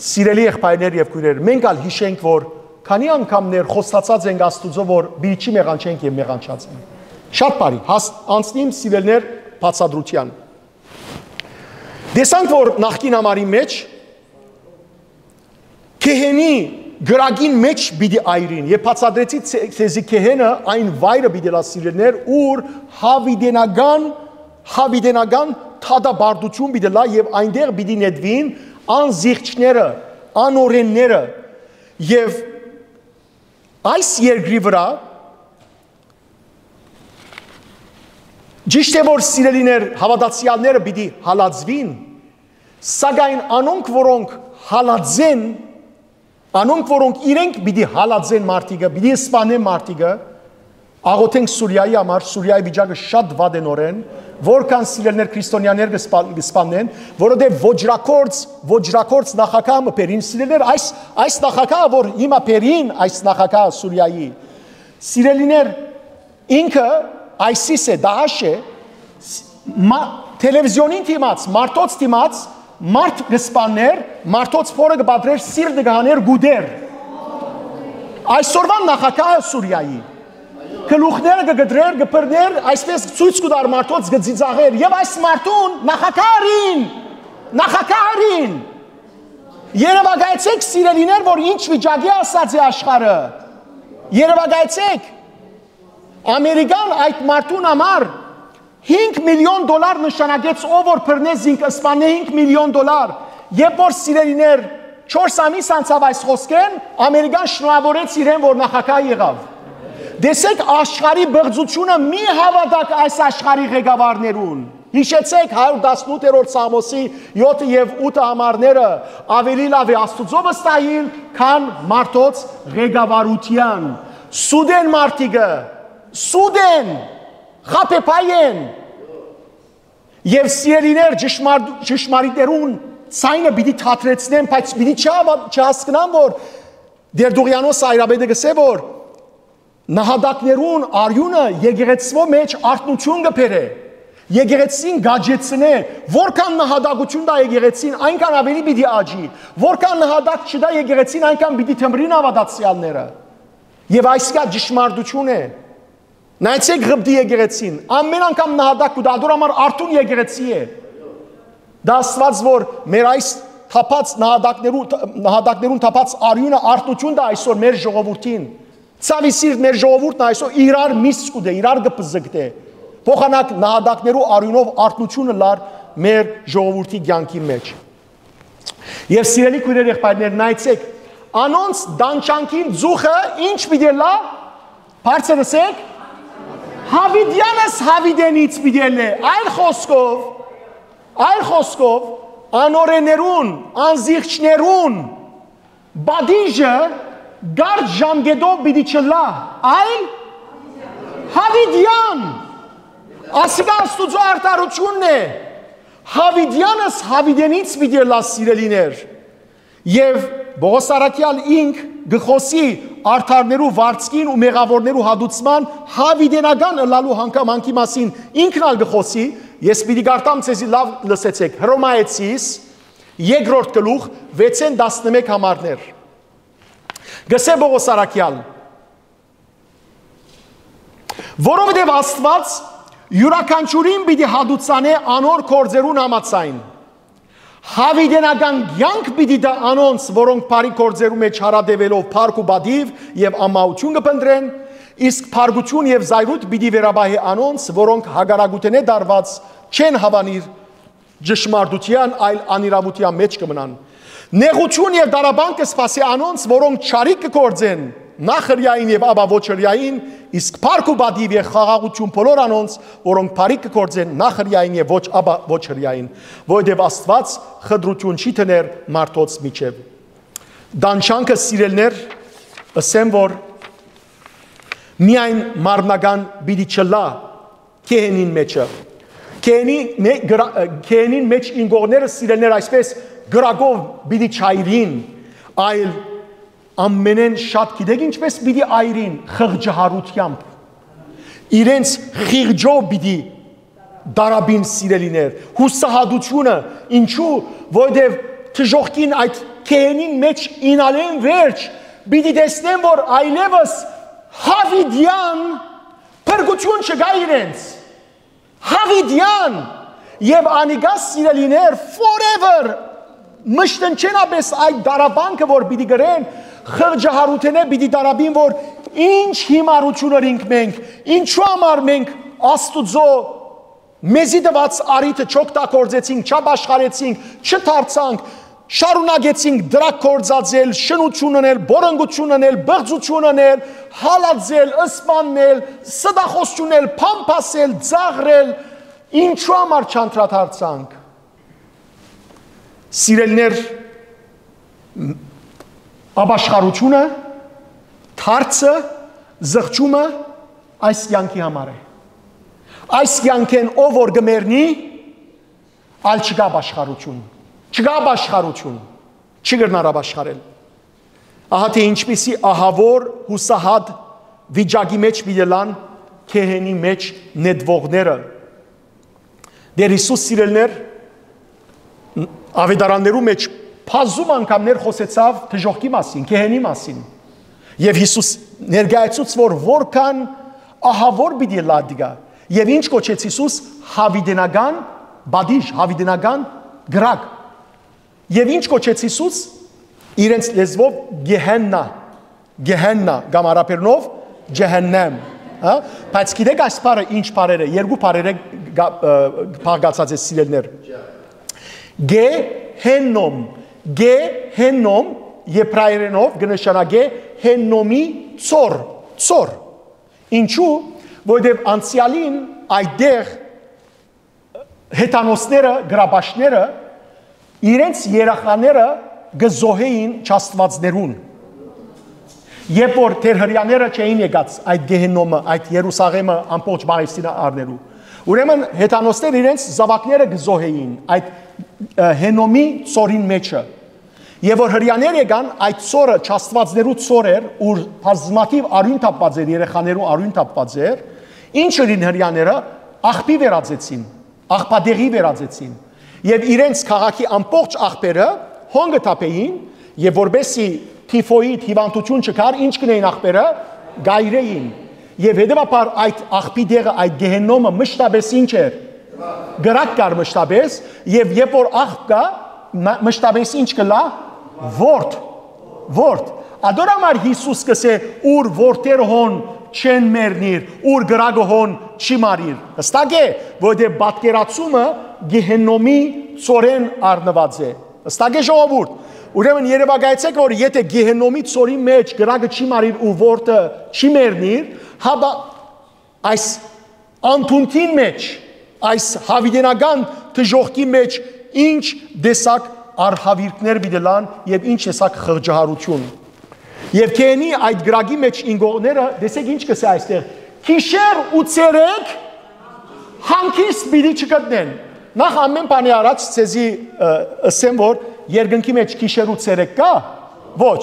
սիրելի եղբայրներ եւ քույրեր մենք ալ հիշենք որ քանի անգամներ խոստացած ենք Աստուծո որ բիչի մեղանչենք եւ մեղանչած ենք շատ բարի անցնիմ սիրելներ բացադրության դեսանք որ նախկին ամարի մեջ Քեհենի գրագին մեջ բիդի այրին եւ բացադրեցի ցեզի քեհենը այն վայրը բիդի լա սիրելներ ուր հավիդենական թադաբարդություն բիդի լա եւ այնտեղ բիդի նետվին անզիղճները անօրենները եւ այս երկրի վրա ճիշտ է որ սիրելիներ հավատացյալները բիդի հալածվին սակայն անոնք որոնք հալածեն Անոնք որոնք իրենք պիտի հալածեն մարդիկը, պիտի սպանեն մարդիկը, աղոթենք Սուրիայի համար, Սուրիայի վիճակը շատ վատ է նորեն, որքան սիրելներ քրիստոնյաներ կսպանեն, որովհետև ոջրակորց նախագահը բերին սիրելներ, այս նախագահը որ հիմա բերին այս նախագահը Սուրիայի, սիրելիներ ինքը ISIS է, Դաաշ է, տելևիզիոնին դիմաց, մարդոց դիմաց Մարդ կսպաներ, մարդոց փորը կբադրեր, սիրտը կհաներ գուդեր։ Այսօրվան նախագահը Սուրիայի։ Գլուխները կգդրեր, կբռներ, այսպես ցույց կտար մարդոց կծիծաղեր եւ այս մարդուն նախագահին։ Երևակայեցեք սիրելիներ, որ ինչ վիճակի ասած է աշխարհը։ Երևակայեցեք։ Ամերիկան այդ մարդուն համար $5 միլիոն նշանակեց ով որ բռնեց ինքը սպանե $5 միլիոն երբ որ սիրելիներ 4 ամիս անցավ այս խոսքեն ամերիկան շնորհավորեց իրեն որ նախագահ եղավ դեսեք աշխարհի բղծությունը մի հավատակ այս աշխարհի ղեկավարներուն հիշեցեք 118-րդ Սամոսի 7 եւ 8 համարները ավելի լավ է Աստուծո վստահիլ քան մարդոց ղեկավարության սուդեն մարդիկը սուդեն խապեպայեն եւ սիրելիներ ճշմարիտերուն ցայնը պիտի թատրեցնեն բայց պիտի չհասկանան որ Դերդուղյանոս Այրաբեդը գսե որ նահատակներուն արյունը եկեղեցվո մեջ արտնություն կբերե եկեղեցին գաջեցնե որքան նահատակություն դա եկեղեցին այնքան ավելի պիտի աճի որքան նահատակ չդա եկեղեցին այնքան պիտի թմրին հավատացյալները եւ այս կա ճշմարտություն է Նայեցեք Ղբտի եկեղեցին, ամեն անգամ նահատակ կուտա, դուր համար արդուն եկեղեցի է։ Դա ասված որ մեր այս թափած նահատակներուն թափած արյունը արտնություն դա այսօր մեր ժողովրդին։ Ցավի սիրտ մեր ժողովուրդն այսօր իրար միստ կուտե, իրար կպզկտե։ Փոխանակ նահատակներու արյունով արտնությունը լար մեր ժողովրդի կյանքի մեջ։ Եվ սիրելի քույրեր եղբայրներ, նայեցեք, անոնց դանչանքին ձուխը ինչ պիտի լա, բարձրացեք Հավիդյանս հավիդենից պիտել է, այլ խոսքով, անորեներուն, անզիղճներուն, բադիժը գարդ ժամգետով պիտի չլա, այլ հավիդյան, ասիկա Աստուծո արտարությունն է, հավիդյանս հավիդենից պիտել լա սիրելիներ, և Բողոս Սարաքյալ ինք գխոսի արդարներու վարձքին ու մեղավորներու հադուցման հավիդենական ըլալու հանգամանքի մասին ինքն ալ գխոսի, ես պիտի գարտամ ցեզի լավ լսեցեք, Հռոմայեցիս, երկրորդ գլուխ, 6-11 համարներ։ Գսե Բողոս Սարաքյալ, որովհետև Աստված յուրաքանչյուրին պիտի հադուցանե անոր գործերուն համաձայն Հավիդենական կյանք պիտի դա անոնց, որոնք բարի գործերու մեջ հարադևելով փառք ու բադիվ եւ ամահություն կփնտրեն, իսկ փառգություն եւ զայրույթ պիտի վերաբահի անոնց, որոնք հագարագութենե դարված չեն հավանիր ճշմարտության, այլ անիրավության մեջ կմնան։ Նեղություն եւ դարաբան կսպասի անոնց, որոնք չարիք կգործեն, նախ հրյային եւ ապա ոչ հրյային, իսկ փառք ու բադիվ եւ խաղաղություն բոլոր անոնց, որոնք բարիք կգործեն, նախ հրյային եւ ոչ հրյային, որովհետեւ Աստված խտրություն չի տներ մարդոց միջև։ Դանչանքը սիրելներ, ասեմ որ միայն մարմնական պիտի չլա քեհենին մեջը։ Քեհենին մեջ ինգողները սիրելներ այսպես գրագով պիտի չայրին, այլ ամենեն շատ գիտեք ինչպես պիտի այրին խղճահարությամբ իրենց խիղճով պիտի դարաբին սիրելիներ հուսահատությունը ինչու որովհետև թժողքին այդ քեհենին մեջ ինալեն վերջ պիտի տեսնեն որ այլևս հավիդյան փրկություն չկա իրենց հավիդյան եւ անիգաս սիրելիներ forever մշտնչենաբես այդ դարաբանքը որ պիտի գրեն խղճահարութենե պիտի դարաբին որ ինչ հիմարություններ մենք ինչու համար մենք աստուծո մեզի դված արիթը չօգտագործեցինք չաշխարեցինք չդարձանք շարունակեցինք դրա կործածել շնություն անել բորոնգություն անել բղծություն անել հալածել ըսպանել սդախոսությունել փամփասել ծաղրել ինչու համար չանդրադարձանք սիրելիներ ապաշխարությունը թարցը զղջումը այս կյանքի համար է այս կյանքեն ով որ գմերնի այլ չկա ապաշխարություն չկա ապաշխարություն չի գտնար ապաշխարել ահա թե ինչպիսի ահավոր հուսահատ վիճակի մեջ պիտելան քեհենի մեջ նետվողները դեր Հիսուս սիրելներ ավետարաններու մեջ փազում անգամներ խոսեցավ թժողքի մասին, քեհենի մասին։ Եվ Հիսուս ներկայացուց որ որքան ահավոր պիտի լադիգա։ Եվ ինչ կոչեց Հիսուս հավիդենական բադիժ, հավիդենական գրակ։ Եվ ինչ կոչեց Հիսուս իրենց լեզվով գեհեննա, գեհեննա, կամ արաբերենով ջեհեննեմ։ Բայց գիտեք այս բառը ինչ բառեր է, երկու բառեր է բաղկացած է սիրելներ։ Գեհենոմ, գեհենոմ եբրայերենով կնշանակե հենոմի ծոր, ծոր։ Ինչու, որովհետև անցյալին այդտեղ հետանոսները, գրաբաշները իրենց երախաները գզոհեին չաստվածներուն։ Երբ որ թեր հրյաները չէին եկած այդ գեհենոմը, այդ Երուսաղեմը ամբողջ Պաղեստինը առնելու։ Ուրեմն հետանոսներ իրենց զավակները գզոհեին այդ հենոմի ծորին մեջը։ Եվ որ հրյաներ եկան այդ ծորը չաստվածներու ծոր էր, ուր բազմաթիվ արյուն թափված էր, երեխաներու արյուն թափված էր, ինչ ըրին հրյաները աղբի վերածեցին, աղբադեղի վերածեցին։ Եվ իրենց քաղաքի ամբողջ աղբերը հոնգը թափեին, եւ որբեսի թիֆոիդ հիվանդություն չկար, ինչ կնեին աղբերը, գայրեին։ Եվ հետևաբար այդ աղբի դեղը, այդ գեհենոմը մշտապես ինչ էր, գրակ կար մշտապես, եւ երբ որ աղբ կա, մշտապես ինչ կլա, ворդ։ Ադորամար Հիսուս կսե ուր որդեր հոն չեն մեռնիր, ուր գրագը հոն չի մարիր։ Հստակ է, որովհետև պատկերացումը գեհենոմի ծորեն առնված է։ Հստակ է ժողովուրդ։ Ուրեմն երևակայեցեք, որ եթե գեհենոմի ծորի մեջ գրագը չի մարիր ու որդը չի մեռնիր, հաբա այս անթունտին մեջ, այս հավիդենական թժողքի մեջ ինչ դեսակ արհավիրքներ բիդելան եւ ինչ տեսակ խղճահարություն։ Եվ քենի այդ գրագի մեջ ինգողները դեսեք ինչ կսե այստեղ քիշեր ու ցերեկ հանկիստ բիդի չգտնեն։ Նախ ամեն բանի առաջ ցեզի ասեմ որ երկնքի մեջ քիշեր ու ցերեկ կա։ Ոչ,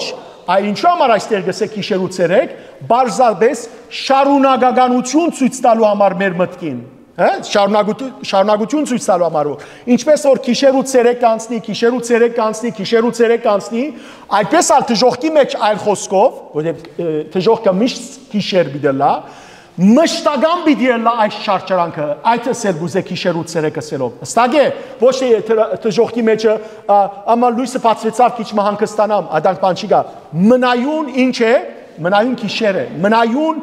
այ ինչու համար այստեղ գսե քիշեր ու ցերեկ, բարձրապես շարունակականություն ցույց տալու համար մեր մտքին։ Շարունակություն ցույց տալու համար ինչպես որ քիշեր ու ցերեկ կանցնի, քիշեր ու ցերեկ կանցնի, քիշեր ու ցերեկ կանցնի, այդպես ալ թժողքի մեջ այլ խոսքով, որովհետև թժողքը միշտ քիշեր բիդելա, մշտական բիդելա այս շարժարանքը, այդ ասել գուզե քիշեր ու ցերեկ ասելով։ Հստակ է, ոչ թե թժողքի մեջը ամա լույսը բացվեցավ քիչ մահանգստանամ, այդանք բան չի գա։ Մնայուն ինչ է, մնայուն քիշեր է, մնայուն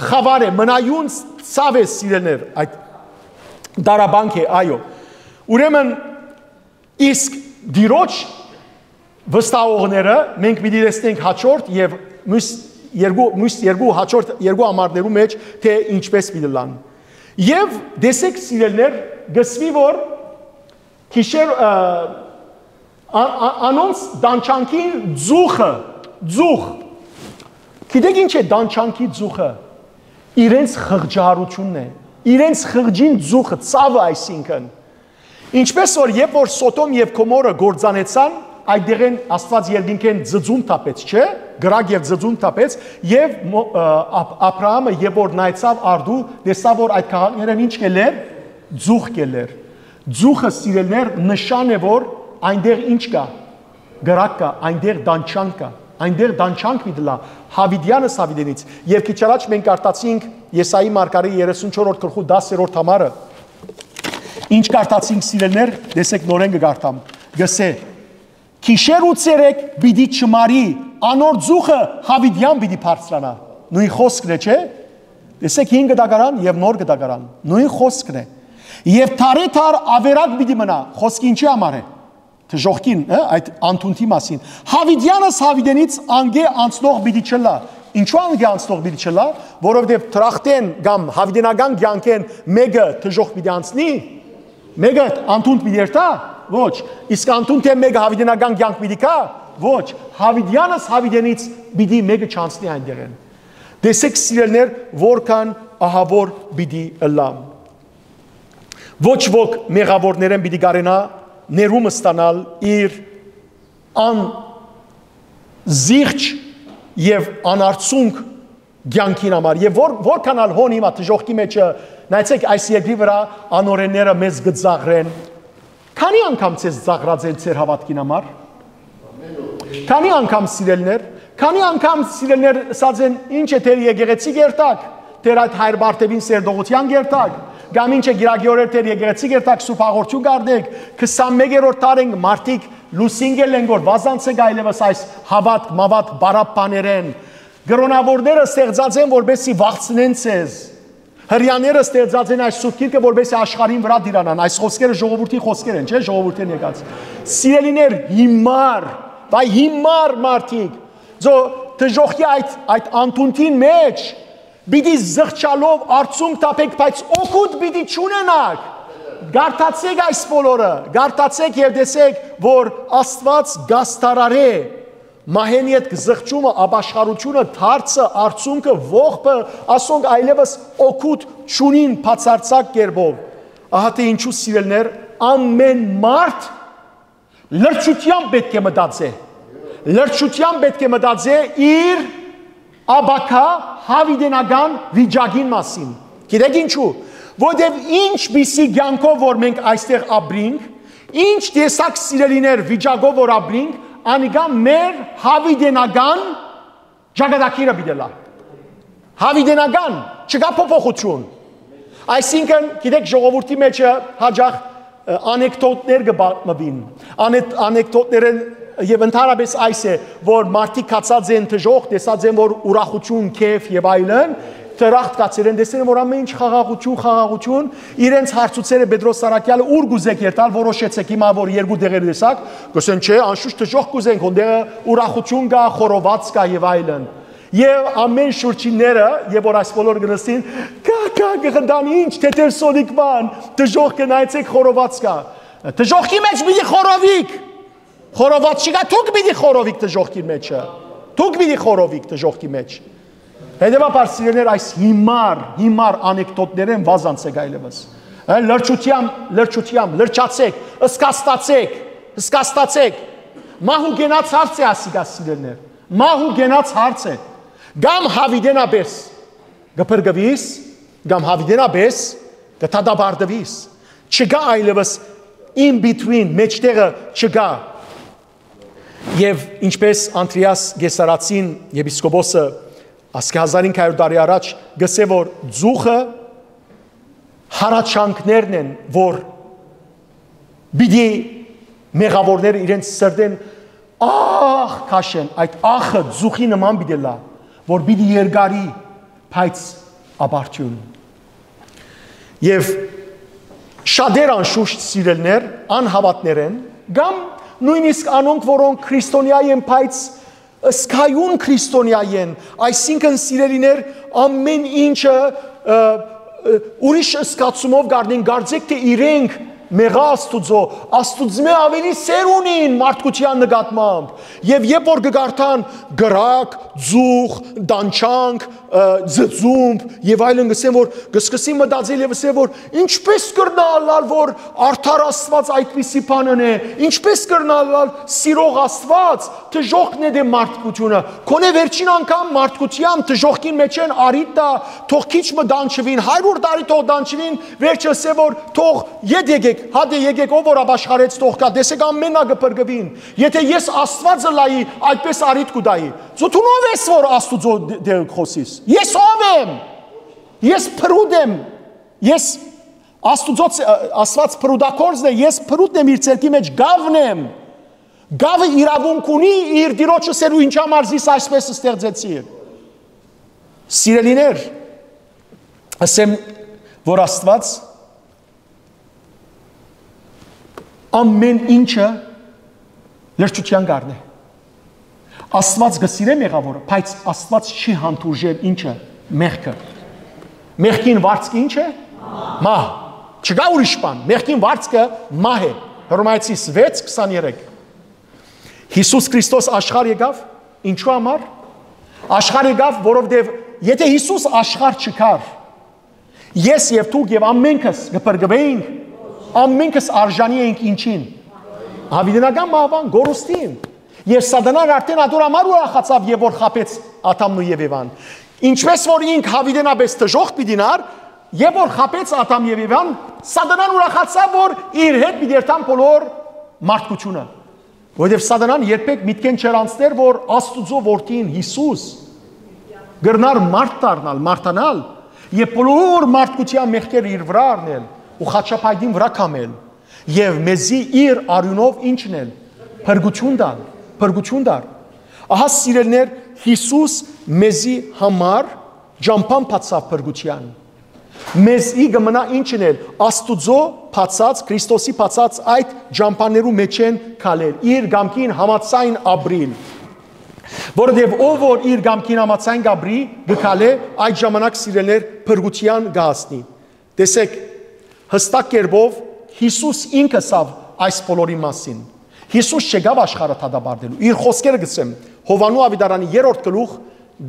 խավար է, մնայուն ցավ է սիրելներ, այդ դարաբանք է, այո։ Ուրեմն իսկ դիրոջ վստահողները մենք պիտի տեսնենք հաջորդ եւ երկու ամառներու մեջ թե ինչպես պիտի լան։ Եվ դեսեք սիրելներ գսվի որ քիշեր անոնց դանչանքի ձուխ գիտեք ինչ է դանչանքի ձուխը իրենց խղճահարությունն է իրենց խղճին ձուխը ցավը այսինքն ինչպես որ երբ որ Սոդոմ եւ Գոմորը գործանեցան այդտեղեն Աստված երկինքեն ձծում տապեց չէ գրակ եւ ձծուն տապեց եւ Աբրահամը եւ որ նայեցավ արդու տեսավ որ այդ քաղաքները ինչ կելեր ձուխ կելեր ձուխը սիրելներ նշան է որ այնտեղ ինչ կա գրակ կա այնտեղ դանչանք կա այնտեղ դանչանք միտլա Հավիդյանը Սավիդենից եւ քիչ առաջ մենք արտացինք Եսայի մարգարեի 34-րդ գլխու 10-րդ համարը ինչ կարտացինք սիրելներ տեսեք նորեն կգարտամ գսե Քիշեր ու ցերեկ պիտի չմարի անոր ձուխը Հավիդյան պիտի բարձրանա նույն խոսքն է չէ տեսեք 5 դագարան եւ նոր դագարան նույն խոսքն է եւ թարեթար ավերակ պիտի մնա խոսքի ինչի համար է Թժողքին այդ անտունտի մասին Հավիդյանս Հավիդենից անգե անցնող պիտի չլա ինչու անգե անցնող պիտի չլա որովհետեւ տրախտեն կամ Հավիդենական կյանքեն մեկը թժող պիտի անցնի մեկը անտունտ պիտի երթա ոչ իսկ անտունտ է մեկը Հավիդենական կյանք պիտի կա ոչ Հավիդյանս Հավիդենից պիտի մեկը չանցնի այնտեղեն տեսեք սիրելներ որքան ահավոր պիտի լամ ոչ ոք մեղավորներեն պիտի գարենա ներումը ստանալ իր զիղջ եւ անարցունք կյանքին համար եւ որքան ալ հոն հիմա դժողքի մեջը նայեցեք այս երկրի վրա անօրենները մեզ գծաղրեն քանի անգամ ցես ծաղրած են ծեր հավատքին համար քանի անգամ սիրելներ ասած են ինչ է դեր եկեղեցի գերտակ դեր այդ հայր Բարտեվին սերդողության գերտակ Կամ ինչ է գիրագիորեր տեր եկեղեցի գերտակ սուպ հաղորդություն գարդեք 21-րդ տարենք մարդիկ լուսինգել են որ վազանցեք այլևս այս հավատ մավատ բարապաներեն գրոնավորները ստեղծած են որբեսի վախցնեն ցեզ հрьяաները ստեղծած են այս սուտ գիրքը որբեսի աշխարհին վրա դիրանան այս խոսքերը ժողովրդի խոսքեր են չէ ժողովրդին եկած սիրելիներ հիմար մարդիկ ձո դժողքի այդ անտունտին մեջ Բիդի զղջալով արցունք տապեք, բայց օգուտ բիդի չունենակ, գարտացեք այս բոլորը, գարտացեք և դեսեք, որ աստված գաստարար է, մահենի հետ զղջումը, աբաշխարությունը, թարցը, արցունքը, ողբը, ասոնք այլևս օգուտ չունին պացարցակ կերբով, ահա թե ինչու սիրելներ, ամեն մարդ լրջությամբ պետք է մտածե իր Աբակա հավիդենական վիճակին մասին։ Գիտեք ինչու։ Որտեւ ինչ բիսի կյանքով որ մենք այստեղ ապրենք, ինչ տեսակ սիրելիներ վիճակով որ ապրենք, անիկա մեր հավիդենական ճակատագիրը բիդելա։ Հավիդենական, չկա փոփոխություն։ Այսինքն, գիտեք ժողովրդի մեջ հաջող անեկդոտներ կբացվին։ Անեկդոտները Եվ ընդհանրապես այս է, որ մարդիկ կացած են թժող, տեսած են, որ ուրախություն, քեֆ եւ այլն, տրախտ կացել են, տեսել են, որ ամեն ինչ խաղաղություն, իրենց հարցուցերը Պետրոս Սարակյալը ուր գուզեք երթալ, որոշեցեք հիմա, որ երկու դեղեր տեսակ, գսեն չէ, անշուշտ թժող գուզենք, հոնդեղը ուրախություն կա, խորոված կա եւ այլն։ Եվ ամեն շուրջինները, եւ որ այս բոլոր գնացին, կա գխնդան ինչ, թեթերսոնիկ բան, թժող կնայեցեք խորոված կա։ Թժողքի մեջ մի խորովիկ Խորոված չկա, դուք պիտի խորովիկ դժողքի մեջը։ Դուք պիտի խորովիկ դժողքի մեջ։ Հետևաբար սիրելիներ այս հիմար անեկդոտներեն վազանցեք այլևս։ Լրջությամբ, լրջացեք, սկաստացեք։ Մահու գենաց հարց է ասիկա սիրելիներ։ Մահու գենաց հարց է։ Գամ հավիդենաբես գփրկվիս, գամ հավիդենաբես գտադաբարդվիս։ Չկա այլևս in between մեջտեղը չկա։ Եվ ինչպես Անտրիաս Գեսարացին եպիսկոպոսը ասկե 1500 տարի առաջ գսե որ ձուխը հարաճանքներն են որ բիդի մեղավորները իրենց սրտեն ախ քաշեն այդ ախը ձուխի նման բիդի լա որ բիդի երգարի բայց ապարդյուն եւ շատեր անշուշտ սիրելներ անհավատներ են կամ նույնիսկ անոնք որոնք քրիստոնյա են բայց սկայուն քրիստոնյա են այսինքն սիրելիներ ամեն ինչը ուրիշ սկացումով գարնեն գարձեք թե իրենք մեղա Աստուծո, Աստուծմե ավելի սեր ունին մարդկության նկատմամբ։ Եվ երբ որ գգարտան գրակ, ձուխ, դանչանք, ձծումբ եւ այլն գսեն որ գսկսի մտածել եւ ասել որ ինչպես կրնալալ որ արդար Աստված այդպիսի բանն է, ինչպես կրնալալ սիրող Աստված դժոխքն է դե մարդկությունը։ Քոնե վերջին անգամ մարդկության դժոխքին մեջ են արիտա, թող քիչ մդանչվին, 100 տարի թող դանչվին, վերջը ասե որ թող եկեք, հադե եկեք ով որ ապաշխարեց թող կա, տեսեք ամենա կփրկվին։ Եթե ես Աստվածը լայի, այդպես արիտ կուտայի։ Զոթունով ես որ Աստուծո դեր խոսիս։ Ես ով եմ։ Ես փրուդ եմ։ Ես Աստված փրուդակորձն է, ես փրուդն եմ իր ցերկի մեջ գավն եմ։ Գավը իրավունք ունի իր դիրոջը սերու ինչ համար զիս այսպես ստեղծեցի։ Սիրելիներ, ասեմ որ Աստված ամեն ինչը լրջության գարն է։ Աստված գսիրե մեղավորը, բայց Աստված չի հանդուրժել ինչը, մեղքը։ Մեղքին վարձքը ինչ է? Մահ։ Չկա ուրիշ բան, մեղքին վարձքը մահ է։ Հռոմայացի 6:23։ Հիսուս Քրիստոս աշխարհ եկավ, ինչու համար? Աշխարհ եկավ, որովհետև եթե Հիսուս աշխարհ չկար, ես եւ դուք եւ ամենքս կփրկվեինք, ամենքս արժանի ենք ինչին։ Հավիտենական մահվան, գորուստին։ Եվ Սատանան արդեն ադոր համար ուրախացավ եւ որ խապեց Ադամն ու Եվան։ Ինչպես որ ինք հավիտենապես դժոխք պիտինար, եւ որ խապեց Ադամ եւ Եվան, Սատանան ուրախացավ որ իր հետ պիտի երթան բոլոր մարդկությունը։ Որովհետեւ Սատանան երբեք միտքեն չէր անցներ որ Աստուծո որդին Հիսուս գրնար մարդ դառնալ, մարդանալ եւ բոլոր մարդկության մեղքերը իր վրա առնել ու խաչապայտին վրա կամել եւ մեզի իր արյունով ինչն էլ փրկություն դար։ Ահա սիրելիներ, Հիսուս մեզի համար ջամփան բացավ փրկության։ Մեզի գմնա ինչն էլ Աստուծո բացած, Քրիստոսի բացած այդ ջամփաներու մեջ են քալել, իր գամքին համացայն ապրիլ։ Որովհետև ով որ իր գամքին համացայն գաբրի, գքալե այդ ժամանակ սիրելիներ փրկության գահասնի։ Տեսեք, հստակ կերպով Հիսուս ինքը ասավ այս բոլորի մասին։ Հիսուս չեկավ աշխարհը թադաբարդելու։ Իր խոսքերը գսեմ Հովանու Ավիդարանի 3-րդ գլուխ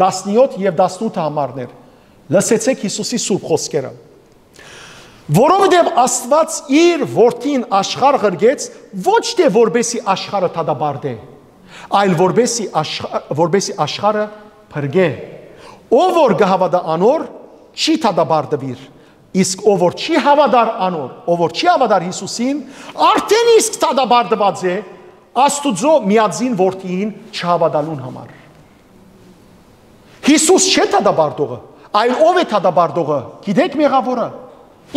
17 եւ 18 համարներ։ Լսեցեք Հիսուսի սուրբ խոսքերը։ Որովհետև Աստված իր որդին աշխարհ ղրգեց ոչ թե որբեսի աշխարհը թադաբարդե, այլ որբեսի աշխարհը փրկե։ Ով որ գհավատա անոր չի թադաբարդվիր, իսկ ով որ չի հավատար անոր, ով որ չի հավատար Հիսուսին, արդեն իսկ թադաբարդված է Աստուծո միածին որդին չհավատալուն համար։ Հիսուս չէ թադաբարդողը, այլ ով է թադաբարդողը, գիտեք մեղավորը։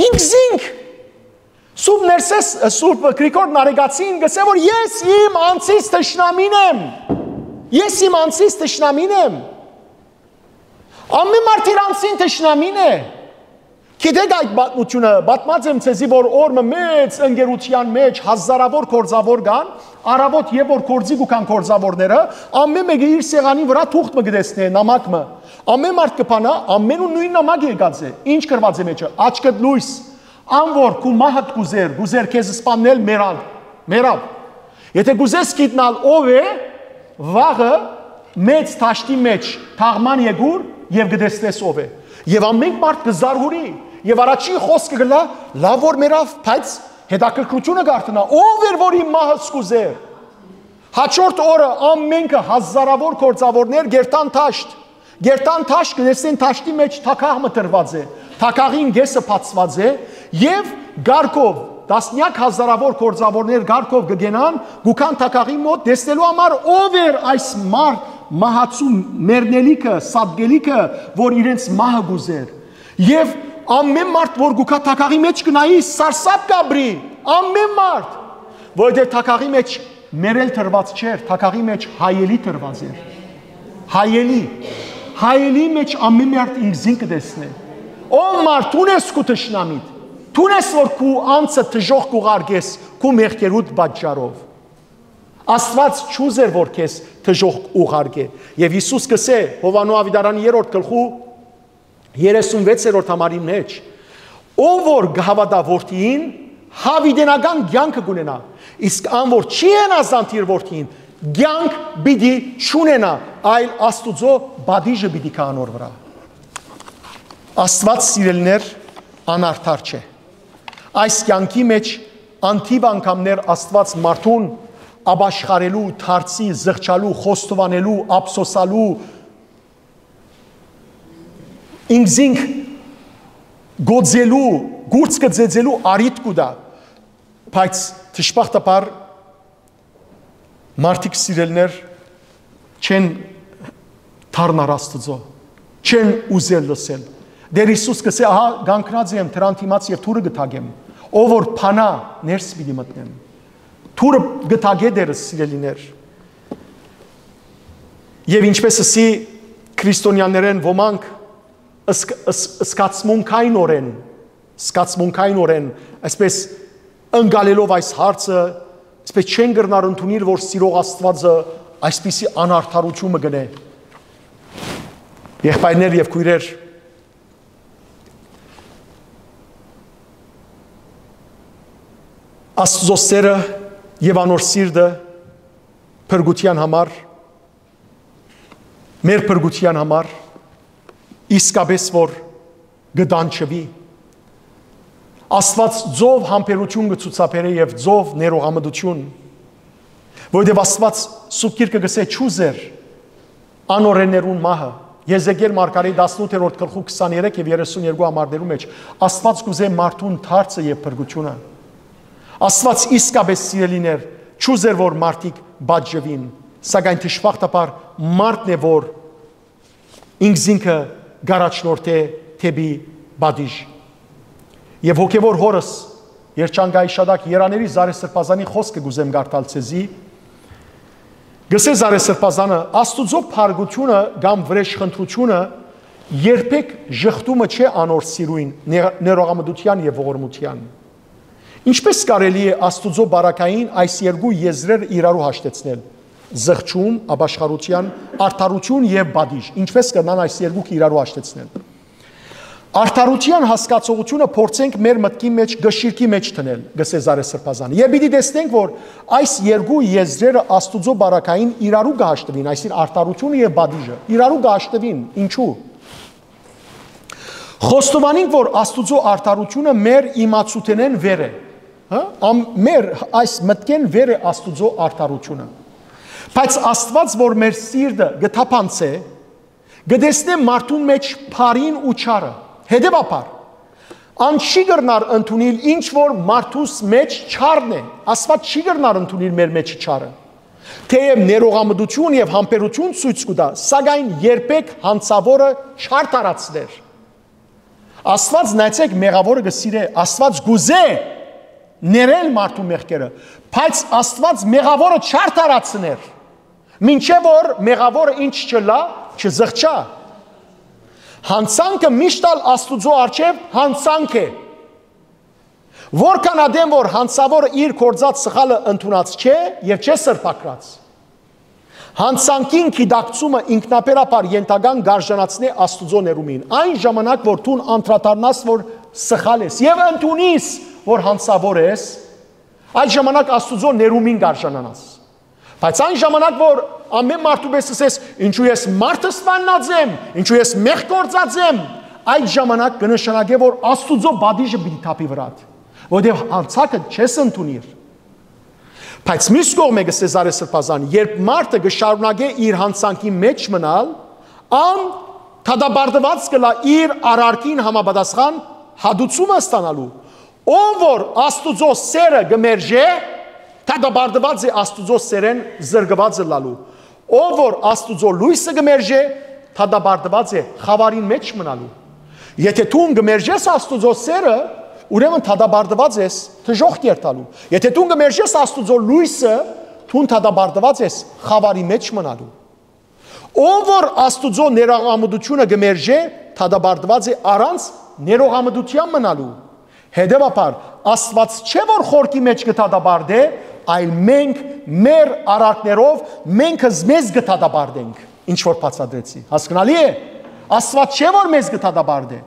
Ինքզինք Սուրբ Ներսես, Սուրբ Գրիգոր Նարեգացին գսե որ ես իմ անձից թշնամին եմ։ Ես իմ անձից թշնամին եմ։ Ամեն մարդ իր անձին թշնամին է։ Գիտեք այդ պատմությունը, պատմած եմ ցեզի որ օրը մեծ ընկերության մեջ հազարավոր կորձավոր կան, առավոտ եւ որ կորձի գուքան կորձավորները, ամեն մեկը իր սեղանի վրա թուղթ մը գտեսնե, նամակ մը։ Ամեն մարդ կփանա, ամեն ու նույն նամակ եկած է։ Ինչ գրված է մեջը, աչքդ լույս, անոր քու մահդ գուզեր քեզ սպանել մերավ։ Եթե գուզես գիտնալ ով է, վաղը մեծ թաշտի մեջ թաղման եկուր եւ գտեսնես ով է։ Եվ ամեն մարդ կզարհուրի եւ առաջին խոսքը գլա լավ որ մերավ, բայց հետաքրքրությունը գարտնա ով էր որ իմ մահը սկուզեր։ Հաջորդ օրը ամենքը հազարավոր կորձավորներ գերտան թաշտ գտեսեն թաշտի մեջ թակաղ մտրված է, թակաղին գեսը բացված է եւ գարկով տասնյակ հազարավոր կորձավորներ գարկով կգենան գուքան թակաղի մոտ տեսնելու համար ով էր այս մահացու մերնելիքը, սատգելիքը, որ իրենց մահը գուզեր։ Եվ ամեն մարդ, որ գուքա թակաղի մեջ կնայի, սարսափ կաբրի, ամեն մարդ, որովհետև թակաղի մեջ մերել թրված չէր, թակաղի մեջ հայելի թրված էր։ Հայելի մեջ ամեն մարդ ինքզին կտեսնե։ Ով մարդ ունես քու թշնամիդ, թունես որ քու անձը թժող կուղարգես քու մեղքերուդ պատճառով։ Աստված չուզեր որ քեզ թժող ուղարկե եւ Հիսուս կսե Հովանու Ավիդարանի 3-րդ գլխու 36-րդ համարի մեջ ով որ գհավատա որդին հավիդենական կյանքը կունենա։ Իսկ ան որ չի հնազանդ իր որդին, կյանք պիտի չունենա, այլ Աստուծո բադիժը պիտի կա անոր վրա։ Աստված սիրելիներ անարդար չէ։ Այս կյանքի մեջ անթիվ անգամներ Աստված մարդուն աբաշխարելու, թարցի, զղջալու, խոստովանելու, ափսոսալու, ինքզինք գոձելու, գուրցքը ձեձելու արիտ կուտա, բայց թշպախտապար մարդիկ սիրելներ չեն թարնար Աստծո, չեն ուզել լսել։ Դեր Հիսուս կսե, ահա գանքնած եմ, դրան դիմաց եւ թուրը գտագեմ, ով որ փանա ներս պիտի մտնեմ։ Թուրը գտագե դերս սիրելիներ։ Եվ ինչպես ասի քրիստոնյաներեն ոմանք սկացմունքային այսպես ընկալելով այս հարցը, այսպես չեն գրնար ընդունիր, որ սիրող Աստվածը այսպիսի անարդարությունը գնե։ Եղբայրներ եւ քույրեր, Աստծո սերը եւ անոր սիրտը փրկության համար, մեր փրկության համար իսկապես որ գդանչվի Աստված ձով համբերություն կցուցաբերե եւ ձով ներողամտություն, որովհետեւ Աստված Սուրբ Գիրքը գսե չուզեր անօրեններուն մահը Եզեկիել մարգարեի 18-րդ գլխու 23 եւ 32 համարներու մեջ Աստված կուզե մարդուն թարցը եւ փրկությունը։ Աստված իսկապես սիրելիներ չուզեր որ մարդիկ բաժվին, սակայն թշվախտապար մարդն է որ ինքզինքը գարաչնորդ է թեպի բադիժ։ Եվ հոգևոր հորս երջանկայի շադակ Երաների Զարեսրբազանի խոսքը գուզեմ գարտալ ցեզի։ Գսե Զարեսրբազանը Աստուծո փարգությունը կամ վրեժխնդրությունը երբեք ժխտումը չէ անոր սիրույն, ներողամտության եւ ողորմության։ Ինչպես կարելի է Աստուծո բարակային այս երկու եզրեր իրարու հաշտեցնել։ Զղջում, աբաշխարության, արդարություն եւ բադիժ։ Ինչպես կնան այս երկուք իրարու հաշտեցնել։ Արդարության հասկացողությունը փորձենք մեր մտքի մեջ գշիրքի մեջ տնել, գսե Զարեսրբազանը։ Եվ պիտի տեսնենք, որ այս երկու եզրերը Աստուծո բարակային իրարու կհաշտվին, այսին արդարությունը եւ բադիժը իրարու կհաշտվին։ Ինչու՞։ Խոստովանենք, որ Աստուծո արդարությունը մեր իմացությունեն վեր է, մեր այս մտքեն վեր է Աստուծո արդարությունը։ Բայց Աստված, որ մեր սիրտը գթափանց է, գտեսնե մարդուն մեջ փարին ու չարը։ Հետևաբար, ան չի գրնար ընդունել ինչ որ մարդուս մեջ չարն է, Աստված չի գրնար ընդունել մեր մեջ չարը։ Թեև ներողամտություն եւ համբերություն ցույց կտա, սակայն երբեք հանցավորը չար տարածներ։ Աստված նայեցեք մեղավորը գսիրե, Աստված գուզե ներել մարդու մեղքերը, բայց Աստված մեղավորը չար տարածներ։ Մինչև որ մեղավորը ինչ չլա, չզղջա։ Հանցանքը միշտ Աստուծո առջև հանցանք է։ Որքան ադեմ որ հանցավորը իր կործած սխալը ընդունած չէ եւ չէ սրբակրած։ Հանցանքին կիդակցումը ինքնաբերաբար ենթական գարժանացնե Աստուծո ներումին։ Այն ժամանակ որ դու անդրադառնաս որ սխալ ես եւ ընդունիս որ հանցավոր ես, այդ ժամանակ Աստուծո ներումին գարժանանաս։ Բայց այն ժամանակ որ ամեն մարդու պես ասես, ինչու ես մարդը սպանած եմ, ինչու ես մեղք գործած եմ, այդ ժամանակ կնշանակե որ Աստուծո բադիժը պիտի թափի վրադ, որովհետև հանցակը չես ընդունիր։ Բայց մյուս կողմը գսե Զարեսրբազան, երբ մարդը կշարունակե իր հանցանքի մեջ մնալ, ան թադաբարդված կլա իր արարքին համապատասխան հադուցումը ստանալու, ով որ Աստուծո սերը գմերժե, թադաբարդված է Աստուծո սերեն զրկված լալու, ով որ Աստուծո լույսը գմերժե, թադաբարդված է խավարին մեջ մնալու։ Եթե դու գմերժես Աստուծո սերը, ուրեմն թադաբարդված ես թժոխք երթալու։ Եթե դու գմերժես Աստուծո լույսը, դու թադաբարդված ես խավարի մեջ մնալու։ Ով որ Աստուծո ներողամտությունը գմերժե, թադաբարդված է առանց ներողամտության մնալու։ Հետևաբար Աստված չէ որ խորքի մեջ կթադաբարդե, այլ մենք մեր արարքներով մենք մեզ կթադաբարդենք, ինչ որ բացատրեցի։ Հասկանալի է։ Աստված չէ որ մեզ կթադաբարդե,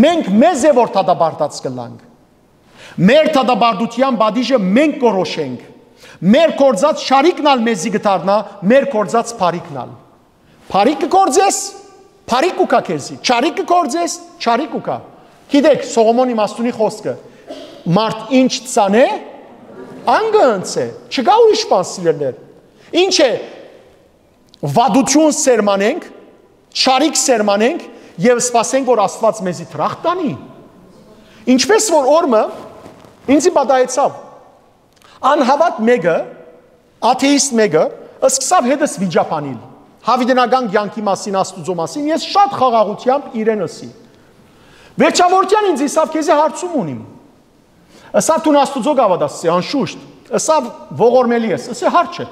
մենք մեզ է որ թադաբարդած կլանք։ Մեր դատաբարդության բադիժը մենք կորոշենք։ Մեր կործած շարիկնալ մեզի գտարնա, մեր կործած փարիկնալ։ Փարիկը կործես, փարիկ ուկա քեզի։ Չարիկը կործես, չարիկ ուկա։ Գիտեք Սողոմոնի Մաստունի խոսքը։ Մարդ ինչ ցանե, անգընց է։ Չկա ուրիշ բան սիրելներ։ Ինչ է վադություն սերմանենք, չարիկ սերմանենք եւ սպասենք որ Աստված մեզի տրախտ տանի։ Ինչպես որ օրը ինձի պատահեցավ անհավատ մեկը, աթեիստ մեկը, սկսավ հետս վիճապանիլ։ Հավիտենական կյանքի մասին, Աստուծո մասին, ես շատ խաղաղությամբ իրեն ասի։ Վերջավորության ինձ իսավ քեզի հարցում ունիմ։ Ասավ դու Աստուծո գավադասի, անշուշտ։ Ասավ ողորմելի ես, ասի հարց չէ։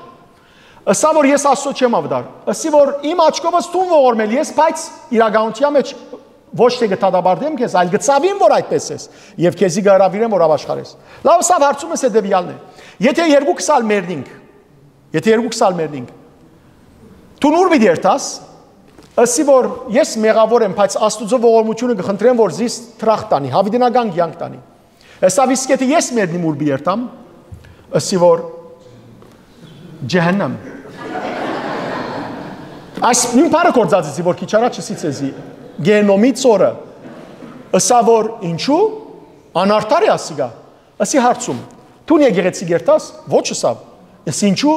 Ասա որ ես Աստծո չեմ ավդար։ Ասի որ իմ աչքովս դու ողորմելի ես, բայց իրականության մեջ ոչ թե գտադաբարդեմ քեզ, այլ գծավին որ այդպես ես եւ քեզի գարավիրեմ որ ավաշխարես։ Լավ, սա հարցումս է դեպիալն է։ Եթե 2 սալ մերնինք, դու նոր մի դերտաս, ասի որ ես մեղավոր եմ, բայց Աստուծո ողորմությունը կխնդրեմ որ զիս տրախտ տանի, հավիտենական կյանք տանի։ Ասա իսկ եթե ես մերնի մուր բերտամ, ասի որ ջահեննամ։ Այս նույն բառը կործածի որ քիչ առաջ ասիցեզի գենոմի ծորը ասա որ ինչու անարտար է ասիգա ասի հարցում դու եկեղեցի գերտաս ոչ ասա ասի ինչու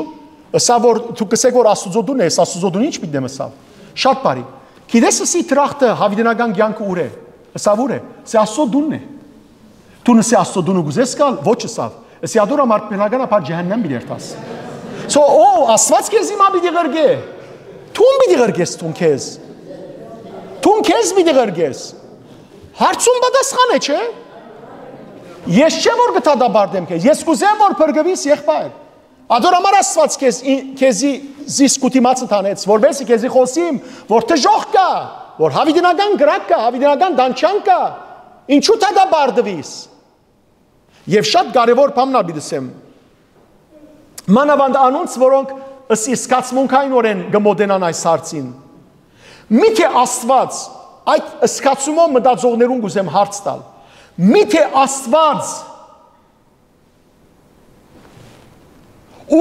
ասա որ դու կսեք որ Աստուծո դուն ես Աստուծո դուն ինչ պիտեմ ասա շատ բարի գիտես ասի տրախտը հավիտենական կյանքը ուր է ասա որ է ասի Աստծո դունն է դու նսի Աստծո դունը գուզես գալ ոչ ասա ասի ադորա մարդ բնական ապա ջահեննամ բիդերտաս so Աստված քեզ հիմա պիտի գրգե Տուն պիտի գրգես տուն քեզ Տուն քեզ պիտի գրգես Հարցում պատասխան է չէ Ես չեմ որ գտադաբարդեմ քեզ ես կուզեմ որ փրկվիս եղբայր Ադորամար Աստված քեզի զիսկուտիմացը տանեց որովհետեւ քեզի խոսիմ որ դժոխ կա որ հավիտենական գրակ կա հավիտենական դանչան կա ինչու դադաբարդվիս Եվ շատ կարևոր բանն ալ դիսեմ Մանավանդ անոնց որոնք Ըսի սկացմունքայինորեն գմոդենան այս հարցին։ Միթե Աստված այդ սկացումով մտածողներուն գուզեմ հարց տալ։ Միթե Աստված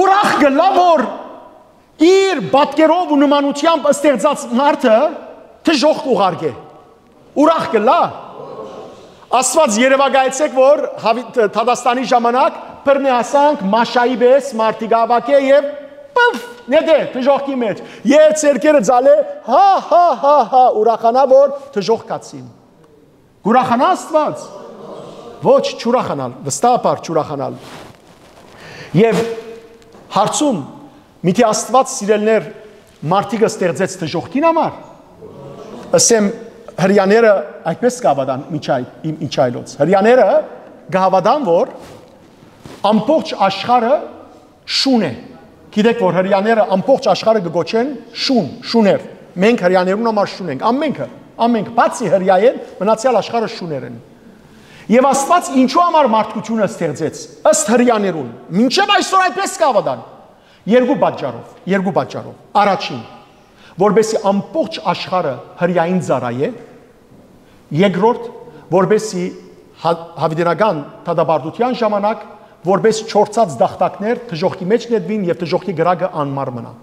ուրախ գլա որ իր բատկերով ու նմանությամբ ստեղծած մարդը դժոխք ուղարկե։ Ուրախ գլա։ Աստված երևակայեցեք որ Թադաստանի ժամանակ բռնի հասանք մաշայի պես մարդիկ ավակե եւ Նեդե, դժոխքի մեջ, և ծերկերը ձալե, հա, ուրախանա, որ դժոխ կացին։ Գուրախանա աստված, ոչ չուրախանալ, վստահապար չուրախանալ։ Եվ հարցում, միթե աստված սիրելներ մարդիկը ստեղծեց դժոխքին համար, ասեմ հրյաները այդպես կհավադան միջայլոց, հրյաները կհավադան, որ ամբողջ աշխարհը շուն է, Գիտեք որ հрьяաները ամբողջ աշխարհը գոչեն շուներ։ Մենք հрьяաներուն համար շուն ենք, ամենքը, բացի հрьяեն, մնացյալ աշխարհը շուներ են։ Եվ Աստված ինչու համար մարդկությունը ստեղծեց, ըստ հрьяաներուն։ Մինչև այսօր այդպես կավադան։ Երկու պատճառով։ Առաջին, որբեսի ամբողջ աշխարհը հрьяին ծառայե, երկրորդ, որբեսի հավիտենական դատաբարդության ժամանակ որպես չորցած դախտակներ դժոխքի մեջ նետվին եւ դժոխքի գրագը անմար մնա։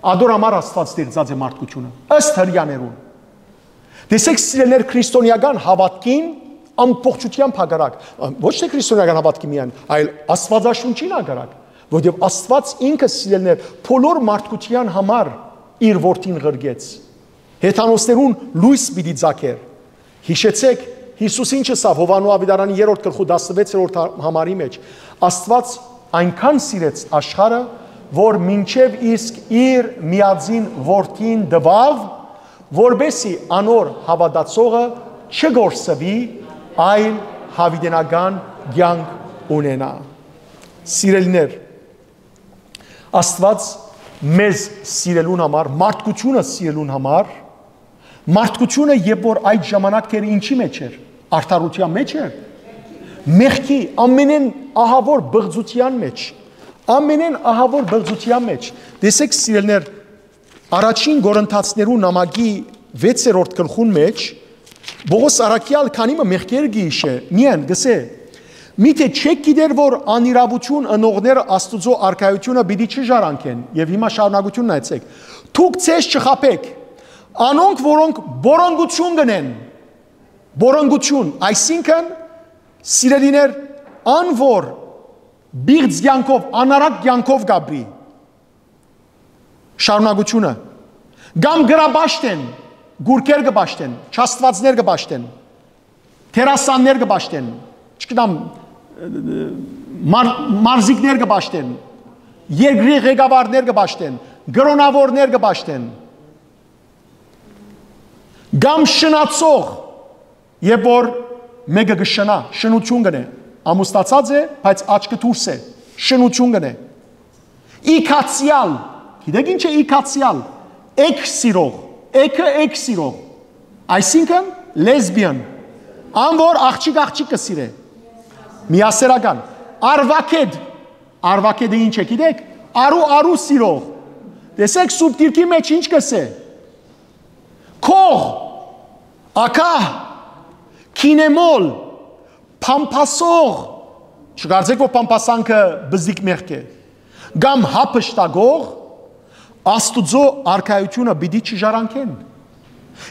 Ադորամար Աստված ստեղծած է մարդկությունը ըստ հрьяաներուն։ Դեսեք սիրելներ քրիստոնեական հավատքին ամբողջությամբ հագարակ, ոչ թե քրիստոնեական հավատքի միայն, այլ Աստվածաշունչին հագարակ, որովհետեւ Աստված ինքը սիրելներ բոլոր մարդկության համար իր որդին ղրգեց։ Հեթանոսներուն լույս պիտի ցակեր։ Հիշեցեք Հիսուս ինչ ասավ Հովանու Ավետարանի 3-րդ գլխու 16-րդ համարի մեջ Աստված այնքան սիրեց աշխարհը որ մինչև իսկ իր միածին որդին տվավ որբեսի անոր հավատացողը չգործվի այլ հավիտենական կյանք ունենա Սիրելիներ Աստված մեզ սիրելուն համար մարդկությունը սիրելուն համար մարդկությունը երբ որ այդ ժամանակ դեր ինչի մեջ էր Արդարության մեջ էր, մեղքի ամենեն ահավոր բղձության մեջ, դեսեք սիրելներ, առաջին Գորընթացներու նամակի 6-րդ գլխուն մեջ, Բողոս Արաքյալ քանիմը մեղքեր գիշե, միայն գսե, Միթե չեք գիտեր, որ անիրավություն ընողները Աստուծո արքայությունը պիտի չժարանքեն, եւ հիմա շարունակությունն այցեք։ Դուք ցես չխապեք, անոնք որոնք բորոնգություն գնեն, բորոնգություն, այսինքն սիրելիներ, անոր բիղծ կյանքով, անարակ կյանքով գաբրի։ Շարունակությունը, գամ գրաբաշտեն, գուրկեր կբաշտեն, չաստվածներ կբաշտեն, թերասաններ կբաշտեն, չգիտեմ, մարզիկներ կբաշտեն, երկրի ղեկավարներ կբաշտեն, գրոնավորներ կբաշտեն, գամ շնացող, եւ որ մեկը կշնա, շնություն կնե, ամուսնացած է, բայց աչքը դուրս է, շնություն կնե, իքացյալ, գիտեք ինչ է իքացյալ, էք սիրող, էք սիրող, այսինքն լեսբիան, անոր աղջիկ կսիրե, միասերական, արվակեդը ինչ է գիտեք, արու սիրող, տեսեք սուբտիրքի մեջ ինչ կսե, քող, ակահ, քինեմոլ, պամպասող, չգարձեք, որ պամպասանքը բզիկ մեղք է, գամ հապշտագող, Աստուծո արքայությունը պիտի չժարանքեն,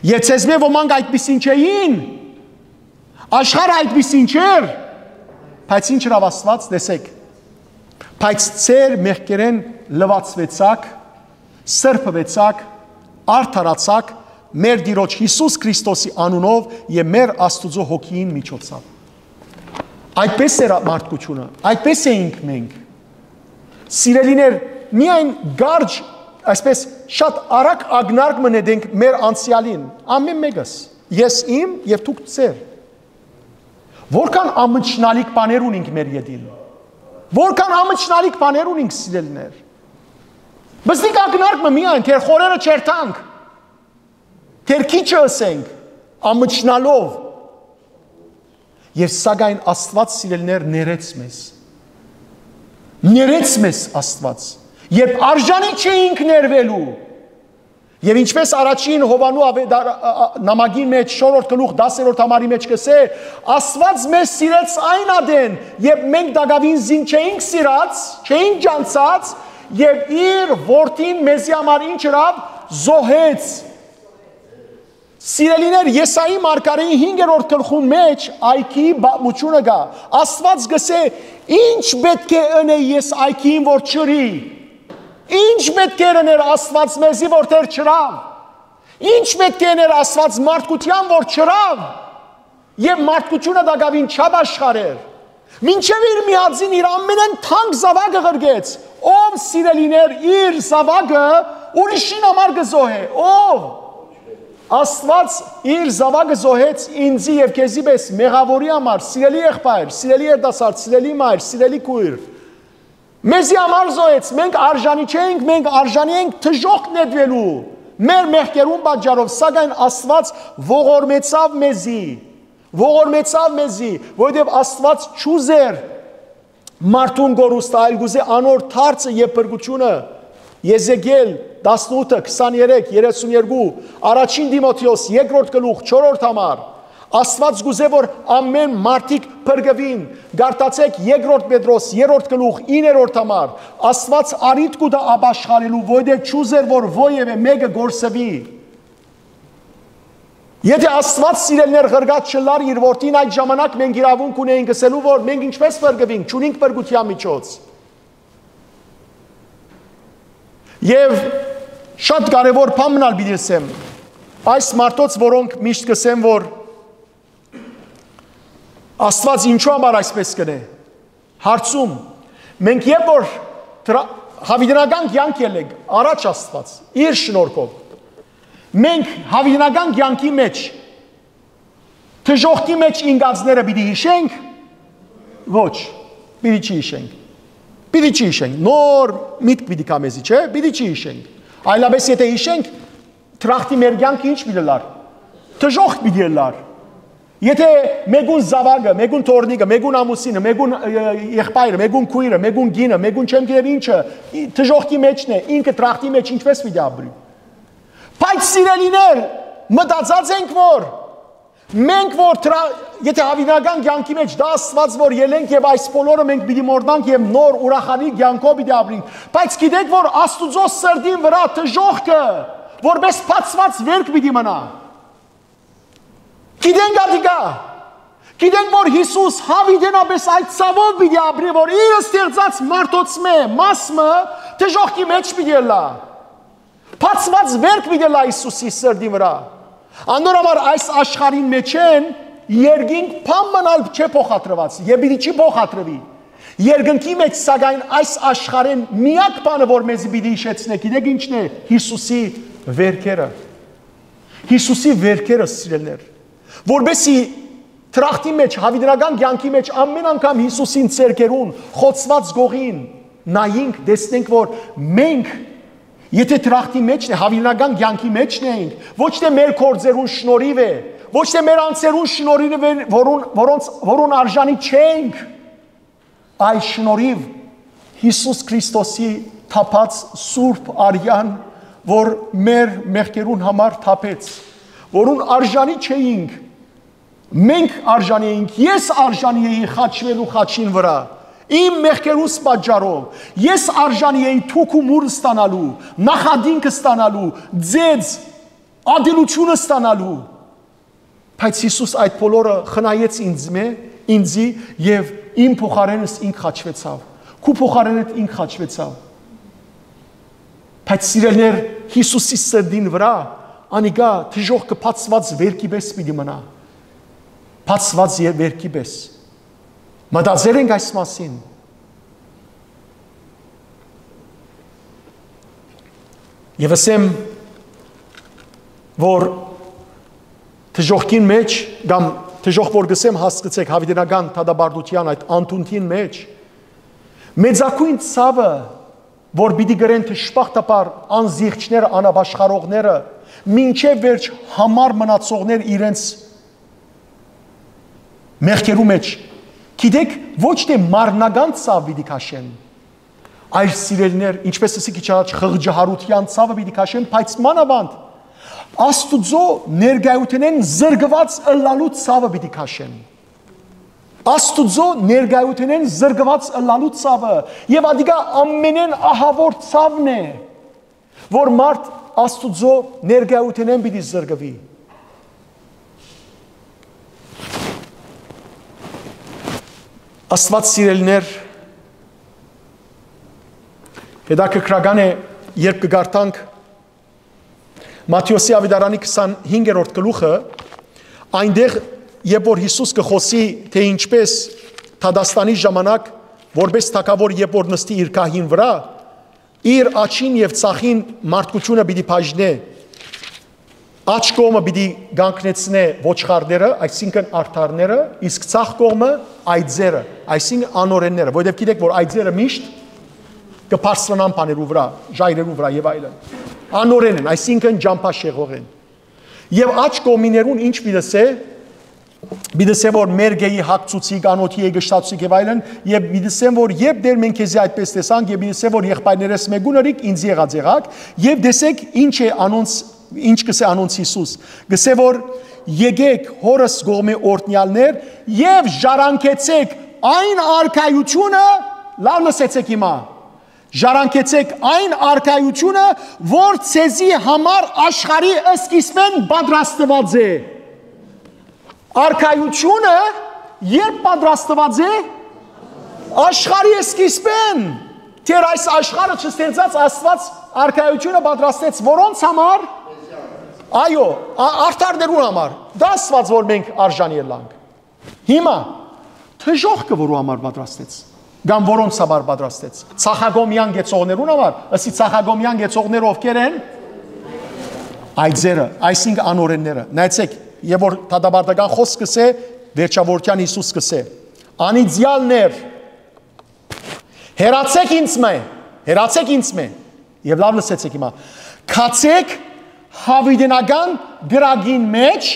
եւ ցեզմե ոմանք այդպիսին չէին, աշխարհը այդպիսին չէր, բայց ինչ հրավ Աստված, տեսեք, բայց ծեր մեղքերեն լվացվեցաք, սրբվեցաք, արդարացաք, մեր Տիրոջ Հիսուս Քրիստոսի անունով եւ մեր Աստուծո հոգին միջոցով։ Այդպես էր մարդկությունը, այդպես էինք մենք։ Սիրելիներ, միայն գարջ, այսպես շատ արագ ագնարկ մնենք մեր անցյալին, ամեն մեկս, ես իմ եւ դուք ծեր։ Որքան ամճնալիք բաներ ունենք մեր յետին, որքան ամճնալիք բաներ ունենք սիրելիներ։ Բստիկ ագնարկ միայն, թեր խորերը չերտանք, թեր քիչը ասենք, ամճնալով, եւ սակայն Աստված սիրելիներ ներեց մեզ Աստված, երբ արժանի չէինք ներվելու, եւ ինչպես առաջին Հովանու նամակին մեջ 4-րդ գլուխ 10-րդ համարի մեջ կսե, Աստված մեզ սիրեց այն ադեն, երբ մենք դակավին զինք չէինք սիրած, չէինք ջանցած, եւ իր որդին մեզի համար ինչ հրավ զոհեց։ Սիրելիներ, Եսայի մարգարեի 5-րդ գլխում մեջ այքի բացությունը կա։ Աստված գսե, ինչ պետք է ընե ես այքին, որ չրի։ Ինչ պետք է ներ Աստված մեզի, որ թեր չրավ։ Ինչ պետք է ներ Աստված մարդկության, որ չրավ։ Եվ մարդկությունը դակավին չաբաշխարեր։ Մինչև իր միածին իր ամենեն թանկ զավակը ղրգեց։ Ով սիրելիներ իր զավակը ուրիշին համար կզոհե։ Ով։ Աստված իր զավակը զոհեց ինձի եւ քեզի պես մեղավորի համար, սիրելի եղբայր, սիրելի երիտասարդ, սիրելի մայր, սիրելի քույր։ Մեզի համար զոհեց, մենք արժանի չենք, մենք արժանի ենք թժոխք նետվելու։ Մեր մեղքերուն պատճառով, սակայն Աստված ողորմեցավ մեզի, որովհետև Աստված չուզեր մարդուն գորուստը, այլ գուզե անոր թարցը եւ փրկությունը։ Եզեկիել 18:23-32, առաջին Դիմոթեոս 2-րդ գլուխ 4-րդ համար, Աստված գուզե որ ամեն մարդիկ փրկվին, գարտացեք 2-րդ Պետրոս 3-րդ գլուխ 9-րդ համար, Աստված արիթ կուտա ապաշխարելու, որովհետև չուզեր որ ովևէ մեկը գործվի։ Եթե Աստված սիրելներ ղրգած չլար իր որդին, այդ ժամանակ մենք իրավունք ունեինք ասելու որ մենք ինչպես փրկվենք, չունենք փրկության միջոց։ Եվ շատ կարևոր բան մնալ պիտի ասեմ, այս մարդոց, որոնք միշտ կսեն, որ Աստված ինչու համար այսպես կնե, հարցում, մենք երբ որ հավիտենական կյանք ելենք, առաջ Աստված, իր շնորհքով, մենք հավիտենական կյանքի մեջ, թժոխքի մեջ ինգածները պիտի հիշենք, ոչ, պիտի չի հիշենք։ Պիտի չի հիշենք, նոր միտք պիտի կա մեզի, չէ, պիտի չի հիշենք, այլապես եթե հիշենք, թրախտի մեր կյանքը ինչ պիտի լար, թժոխք պիտի լար, եթե մեկուն զավակը, մեկուն թորնիկը, մեկուն ամուսինը, մեկուն եղբայրը, մեկուն քույրը, մեկուն գինը, մեկուն չեմ գիտեր ինչը, թժոխքի մեջն է, ինքը թրախտի մեջ ինչպես պիտի ապրի։ Բայց սիրելիներ, մտածած ենք որ Մենք որ եթե հավինական կյանքի մեջ դա Աստված որ ելենք եւ այս բոլորը մենք պիտի մորնանք եւ նոր ուրախալի կյանքով պիտի ապրենք, բայց գիտեք որ Աստուծո սրտին վրա դժոխքը որպես փածված վերք պիտի մնա։ Գիտենք ադիգա։ Գիտենք որ Հիսուս հավիտենապես այդ ցավով պիտի ապրի, որ իր ստեղծած մարդոցմե մասը դժոխքի մեջ պիտի լա։ Փածված վերք պիտի լա Հիսուսի սրտի վրա։ Անորոմար այս աշխարհին մեջ են երկինք փամբանալ չէ փոխադրված, եւ պիտի չի փոխադրվի։ Երկնքի մեջ սակայն այս աշխարհեն միակ բանը որ մեզ պիտի հիշեցնե, գիտեք ինչն է, Հիսուսի վերքերը։ Հիսուսի վերքերը սիրելներ, որբեսի տրախտի մեջ, հավիտենական կյանքի մեջ ամեն անգամ Հիսուսին ցերկերուն, խոցված գողին նայենք, տեսնենք որ մենք եթե տրախտի մեջն է, հավիտենական կյանքի մեջն ենք, ոչ թե մեր կորձերուն շնորհիվ է, ոչ թե մեր անձերուն շնորհիվ է, որոնց արժանի չենք, այ շնորհիվ Հիսուս Քրիստոսի թափած սուրբ արյան, որ մեր մեղքերուն համար թափեց, որուն արժանի չէինք, մենք արժանի էինք, ես արժանի էի խաչվելու խաչին վրա, իմ մեղքերուս պատճառով, ես արժանի էի թուք ու մուր ստանալու, նախադինքը ստանալու, ձեզ ադելությունը ստանալու, բայց Հիսուս այդ բոլորը խնայեց ինձի և իմ փոխարենս ինք խաչվեցավ, քու փոխարենդ ինք խաչվեցավ, բայց սիրելներ Հիսուսի սրտին վրա, անիգա դժոխքը փածված վերքի պես պիտի մնա, փածված վերքի պես, մտածել ենք այս մասին, եւ ասեմ, որ դժոխքին մեջ, կամ դժոխք որ գսեմ հասկացեք հավիտենական դադարության այդ անտունտին մեջ, մեծակույն ցավը, որ պիտի գրեն թշպախտապար անզիղճները, անաբաշխարողները, մինչև վերջ համար մնացողներ իրենց մեղքերու մեջ, գիտեք, ոչ թե մարմնական ցավ պիտի քաշեն, այլ սիրելիներ, ինչպես ասի քիչ առաջ խղճահարության ցավը պիտի քաշեն, բայց մանավանդ Աստուծո ներկայութենեն զրկված ըլլալու ցավը պիտի քաշեն։ Աստուծո ներկայութենեն զրկված ըլլալու ցավը, եւ ադիգա ամենեն ահավոր ցավն է, որ մարդ Աստուծո ներկայութենեն պիտի զրկվի։ Աստված սիրելիներ, հետաքրքրական է, երբ կգարտանք Մատթեոսի ավետարանի 25-րդ գլուխը, այնտեղ երբ որ Հիսուս կխոսի, թե ինչպես Թադաստանի ժամանակ, որպես թագավոր երբ որ նստի իր քահին վրա, իր աչին եւ ցախին մարդկությունը պիտի բաժնե, աչ կողմը պիտի գանքնեցնե ոչխարները, այսինքն արդարները, իսկ ցախ կողմը այծերը, այսինքն անօրենները, որովհետեւ գիտեք որ այծերը միշտ կփարսրանան բաներու վրա, ժայռերու վրա եւ այլն։ Անօրեն են, այսինքն ջամփաշեղող են։ Եվ աչ կողմիներուն ինչ պիտեսե որ մերգեի հակցուցիկ, անոթի եգշտացուցիկ եւ այլն, եւ պիտեսեմ որ երբ դեր մենք քեզի այդպես տեսանք եւ պիտեսե որ եղբայրներս մեկունարիկ ինձ եղած եղակ եւ տեսեք ինչ է անոնց ինչ կսե անոնց Հիսուս գսե որ եկեք հորս գողմե օրտնյալներ եւ ժառանգեցեք այն արքայությունը լավ լսեցեք հիմա ժառանգեցեք այն արքայությունը որ ցեզի համար աշխարհի սկիզբեն պատրաստված է արքայությունը երբ պատրաստված է աշխարհի սկիզբեն Թեր այս աշխարհը չստեղծած Աստված արքայությունը պատրաստեց որոնց համար այո արդարներու համար դա Աստված որ մենք արժանի ելանք հիմա թժողքը որու համար պատրաստեց Կամ որոնց համար պատրաստեց Ցախագոմյան գեցողներուն համար ըսի Ցախագոմյան գեցողները ովքեր են այծերը այսինքն անօրենները նայեցեք եւ որ դադարական խոսքս է վերջավորության Հիսուս կսե անիծյալներ հերացեք ինձ մե եւ լավ լսեցեք հիմա քացեք հավիտենական գրագին մեջ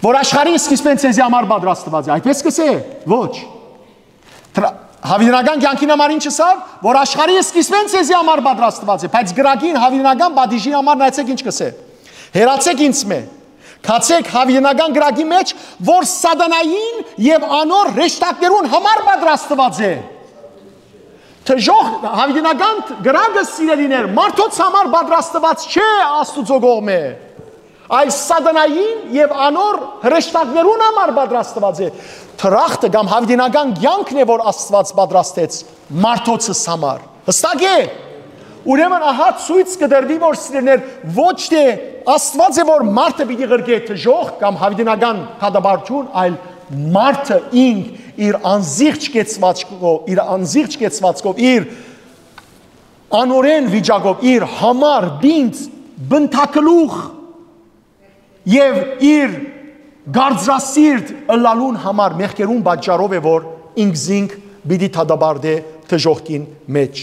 որ աշխարհի սկիզբեն ցեզի համար պատրաստված է այդպես կսե ոչ հավիտենական կյանքին համար ինչ ասավ որ աշխարհի սկիզբեն ցեզի համար պատրաստված է բայց գրագին հավիտենական բադիժի համար նայեցեք ինչ կսե Հերացեք ինձ մե։ Քացեք հավիտենական գրագի մեջ, որ սատանային եւ անոր ռեշտակներուն համար պատրաստված է։ Թժող հավիտենական գրագը սիրելիներ, մարդոց համար պատրաստված չէ Աստուծո կողմէ, այլ սատանային եւ անոր ռեշտակներուն համար պատրաստված է։ Թրախտը կամ հավիտենական կյանքն է, որ Աստված պատրաստեց մարդոցս համար։ Հստակ է։ Ուրեմն ահա ցույց կդրվի, որ սիրելիներ, ոչ թե Աստված է, որ մարդը պիտի ղրկե թժող կամ հավիտենական կադաբարություն, այլ մարդը ինք իր անզիղջ կեցվածքով, իր անօրեն վիճակով, իր համար բինց բնթակլուխ եւ իր գարձրասիրտ ըլլալուն համար մեղքերուն պատճառով է, որ ինքզինք պիտի թադաբարդե թժողքին մեջ։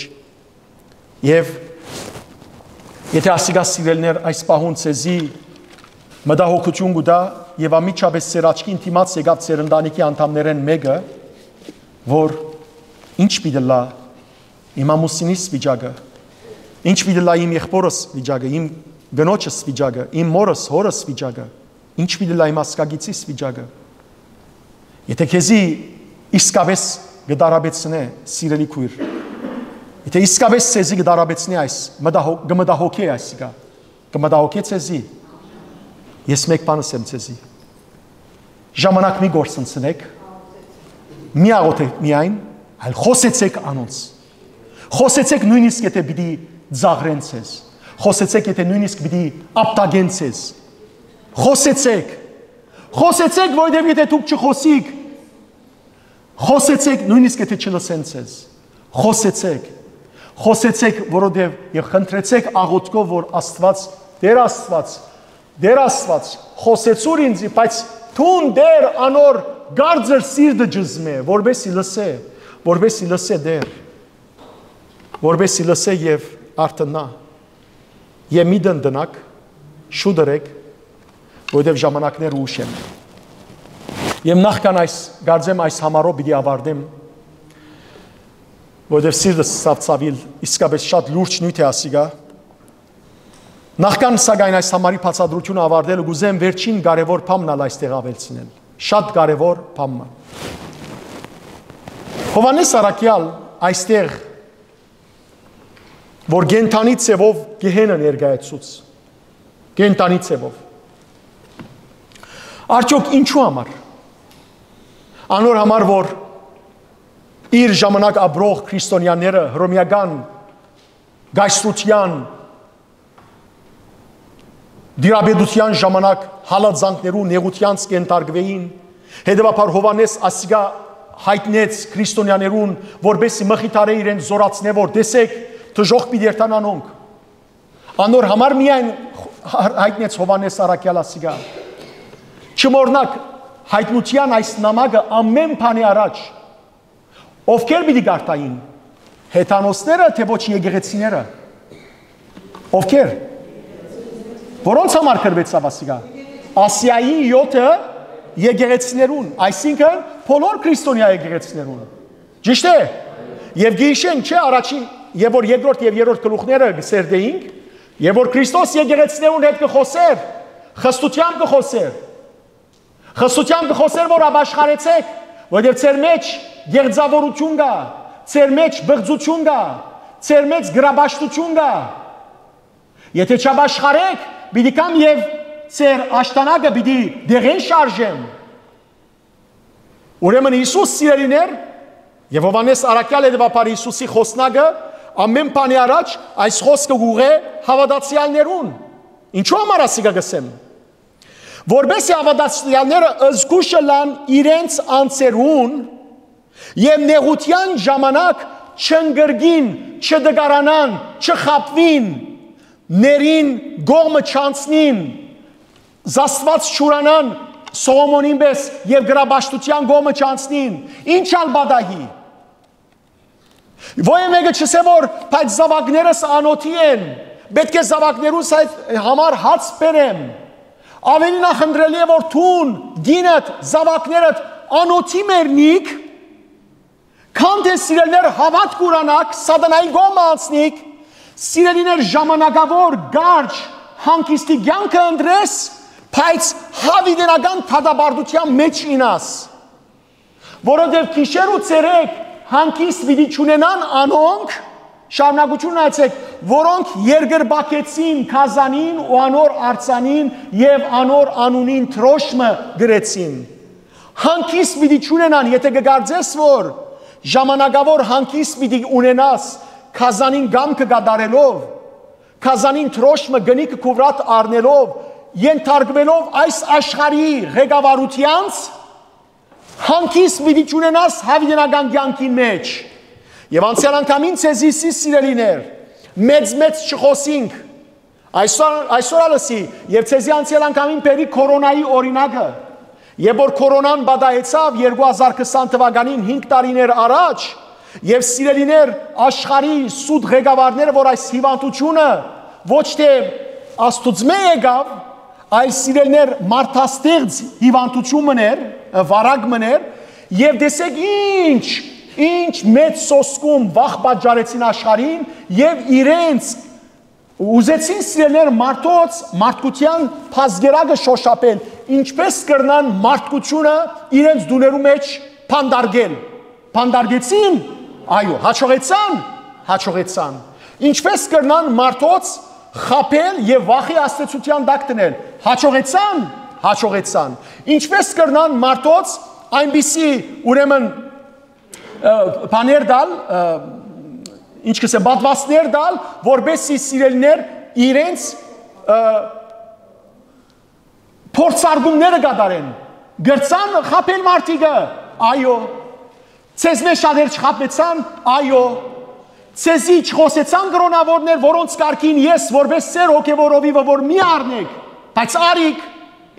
Եվ եթե ասիգա սիրելներ այս պահուն ցեզի մտահոգություն գուտա եւ ամիջապես ծեր աչքին դիմաց եկավ ծեր ընտանիքի անդամներեն մեկը, որ ինչ պիտի լա իմ ամուսինիս վիճակը, ինչ պիտի լա իմ եղբորս վիճակը, իմ գնոջս վիճակը, իմ մորս, հորս վիճակը, ինչ պիտի լա իմ ասկագիցիս վիճակը։ Եթե քեզի իսկապես գդարաբեցնե սիրելի քույր, եթե իսկապես ցեզի գդարաբեցնի այս գմդահոգի այսիկա, գմդահոգի ցեզի, ես մեկ բան ասեմ ցեզի, ժամանակ մի գործընծնեք, մի աղոթեք միայն, այլ խոսեցեք անոնց, խոսեցեք նույնիսկ եթե պիտի ձաղրեն ցեզ, խոսեցեք եթե նույնիսկ պիտի ապտագեն ցեզ, խոսեցեք, որովհետև եթե դուք չխոսիք, խոսեցեք նույնիսկ եթե չլսեն ցեզ, խոսեցեք, որովհետև եւ խնդրեցեք աղոթքով, որ Աստված, Դեր Աստված, խոսեցուր ինձ, բայց թուն Դեր անոր գարձր սիրտը ջզմե, որբեսի լսե Դեր, որբեսի լսե եւ արտնա, եւ մի դնդնակ, շուդրեք, որովհետև ժամանակներ ուշ են։ Եվ նախքան գարձեմ այս համարով պիտի ավարտեմ, որովհետև սիրտս սավցավիլ իսկապես շատ լուրջ նյութ է ասիգա։ Նախքան սակայն այս համարի բացատրությունը ավարտելը գուզեմ վերջին կարևոր բանն այստեղ ավելցնել։ Շատ կարևոր բան։ Հովհաննես Առաքյալ այստեղ որ գենթանի ցևով գեհենը ներկայացուց։ Գենթանի ցևով։ Արդյոք ինչու համար։ Անոր համար, որ իր ժամանակ ապրող քրիստոնյաները հռոմեական գայսրության դիրաբեդության ժամանակ հալածանքներու նեղությանց կենտարգվեին, հետևաբար Հովհաննես ասիգա հայտնեց քրիստոնյաներուն, որբեսի մխիթարե իրեն զորացնե, որ տեսեք թժող պիտի երթանանոնք։ Անոր համար միայն հայտնեց Հովհաննես Առաքյալ ասիգա։ Չմոռնաք հայտնության այս նամակը ամեն բանի առաջ ովքեր պիտի գարտային, հեթանոսները, թե ոչ եկեղեցիները, ովքեր, որոնց համար կրվեցավ ասիգա, Ասիայի 7 եկեղեցիներուն, այսինքն բոլոր քրիստոնյա եկեղեցիներուն, ճիշտ է, եւ գիշեն չէ առաջին, եւ որ երկրորդ եւ երրորդ գլուխները գսերդեինք, եւ որ Քրիստոս եկեղեցիներուն հետ կխոսեր, խստությամբ կխոսեր, որ ապաշխարեցեք, որովհետև ձեր մեջ գեղձավորություն կա, ձեր մեջ բղծություն կա, ձեր մեջ գրաբաշխություն կա։ Եթե չապաշխարեք, պիտի կամ եւ ձեր աշտանակը պիտի դեղեն շարժեմ։ Ուրեմն Հիսուս սիրելիներ, եւ Հովհաննես Առաքյալը դեպապար Հիսուսի խոսնակը ամեն բանի առաջ այս խոսքը ուղղե հավատացյալներուն։ Ինչու համար ասիգա գսեմ։ Որբեսի հավատացյալները ըզգուշը լան իրենց անձերուն եւ նեղության ժամանակ չընկրգին, չդգարանան, չխապվին, ներին գողմը չանցնին, զաստված չուրանան Սողոմոնին պես եւ գրաբաշխության գողմը չանցնին, ինչ ալ բադահի։ Ոյ մեկը չսե որ բայց զավակներս անոթի են, պետք է զավակներուս համար հաց բերեմ։ Ավելի նախընտրելի է որ թուն, գինդ, զավակներդ անոթի մերնիք, քան թե սիրելիներ հավատք ուրանաք, սատանայի գոմը անցնիք, սիրելիներ ժամանակավոր գարջ հանկիստի կյանքը ընտրես, բայց հավիտենական թադաբարդության մեջ ինաս։ Որովհետև գիշեր ու ցերեկ հանկիստ պիտի չունենան անոնք, շարունակություն այցեք, որոնք երգրբակեցին Քազանին ու անոր արձանին եւ անոր անունին թրոշմը գրեցին։ Հանկիստ պիտի չունենան, եթե կգարձես, որ ժամանակավոր հանկիստ պիտի ունենաս Քազանին գամքը գադարելով, Քազանին թրոշմը գնիկը քուվրատ առնելով, ենթարկվելով այս աշխարհի ղեկավարությանց, հանկիստ պիտի չունենաս հավիտենական կյանքի մեջ։ Եվ անցյալ անգամին ցեզիսի սիրելիներ, մեծ չխոսինք, այսօր ալսի, եւ ցեզի անցյալ անգամին բերի կորոնայի օրինակը, եւ որ կորոնան բադայեցավ 2020 թվականին 5 տարիներ առաջ, եւ սիրելիներ աշխարհի սուտ ղեկավարները, որ այս հիվանդությունը ոչ թե աստուծմե եկավ, այս սիրելիներ մարդաստեղծ հիվանդություն մներ, վարակ մներ, եւ տեսեք ինչ մեծ սոսկում վախ պատճառեցին աշխարհին եւ իրենց ուզեցին սիրելիներ մարդկության փազգերակը շոշափել, ինչպես կրնան մարդկությունը իրենց դուներու մեջ փանդարգեցին, այո, հաջողեցան, ինչպես կրնան մարդոց խապել եւ վախի աստեցության տակ դնել, հաջողեցան, ինչպես կրնան մարդոց այնպիսի ուրեմն բաներ դալ, ինչ կսեմ, բադվաստներ դալ, որբեսի սիրելիներ իրենց փորձարկումները կատարեն, գրծան խապել մարդիկը, այո, ցեզմե շատեր չխապեցան, այո, ցեզի չխոսեցան կրոնավորներ, որոնց կարգին ես որպես սեր հոգևորովիվը, որ մի առնեք, բայց արիք,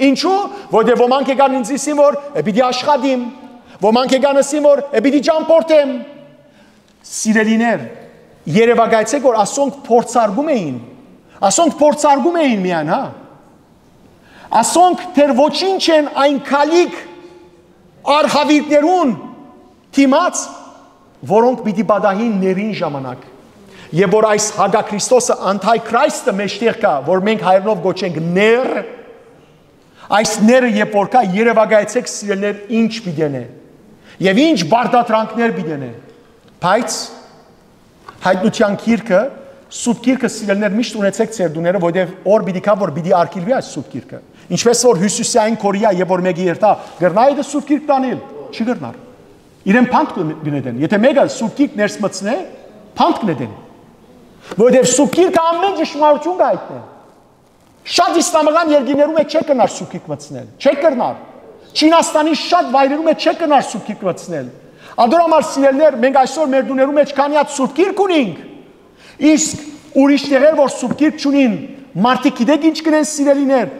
ինչու, որտեղ ոմանք եկան ինձ իսին, որ պիտի աշխատիմ, ոմանք եկան ասին, որ պիտի ճամփորդեմ, սիրելիներ, երևակայեցեք, որ ասոնք փորձարկում էին միան, հա, ասոնք թեր ոչինչ են այն քալիք արհավիրներուն թիմած, որոնք պիտի բադահին ներին ժամանակ, եւ որ այս հագաքրիստոսը անտայքրայստը մեջտեղ կա, որ մենք հայերենով գոչենք ներ, այս ները երբ որ կա, երևակայեցեք սիրելիներ, ինչ պիտի եւ ինչ բարդատրանքներ պիտի բայց հայտնության գիրքը, սուրբ գիրքը սիրելիներ միշտ ունեցեք ձեր դուները, որովհետեւ օր պիտի կա, որ պիտի արգելվի այս սուրբ գիրքը, ինչպես որ Հյուսիսային Կորեա, երբ որ մեկի երթա, գրնայի դա սուրբ գիրք տանել, չի գրնար, իրեն փանդ գնեն, եթե մեկը սուրբ գիրք ներս մտցնե, փանդ գնեն, որովհետեւ սուրբ գիրքը ամեն ճշմարտություն գայտնի, շատ իսլամական երկրներում է չեք կնար սուրբ գիրք մտցնել, չեք կնար, Չինաստանի շատ վայրերում է չեք կնար սուրբ գիրք մտցնել, Ադոր համար սիրելիներ, մենք այսօր մեր դուներու մեջ քանի հատ սուրբ գիրք ունենք, իսկ ուրիշ տեղեր, որ սուրբ գիրք չունին, մարդիկ գիտեք ինչ կնեն սիրելիներ,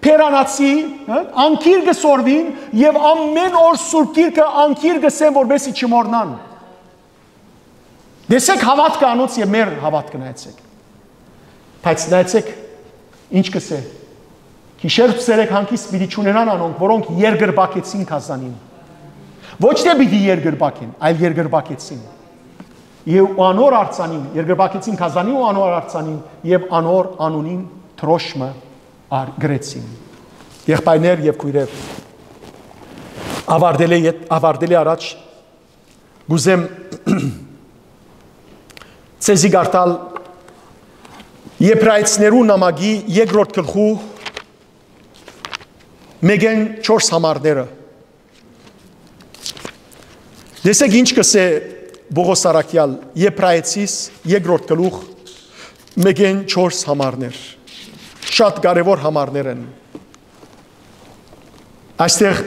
փերանացի, անկիր գսորվին եւ ամեն օր սուրբ գիրքը անկիր գսեն, որբեսի չմոռնան։ Դեսեք հավատքը անոնց եւ մեր հավատքը նայեցեք։ Բայց նայեցեք ինչ կսե։ Գիշեր ցերեկ հանկիստ պիտի չունենան անոնք, որոնք երգրբակեցին Քազանին։ Ոչ թե պիտի երգրբակեն, այլ երգրբակեցին։ Եվ անոր արձանին, երգրբակեցին Քազանին ու անոր արձանին եւ անոր անունին թրոշմը գրեցին։ Եղբայրներ եւ քույրեր, ավարտելի առաջ գուզեմ ցեզի գարտալ Եբրայեցիներու նամակի երկրորդ գլխու մեգեն 4 համարները։ Դեսեք ինչ կսե Բողոս Արաքյալ Եբրայեցիս երկրորդ գլուխ մեգեն 4 համարներ։ Շատ կարևոր համարներ են։ Այստեղ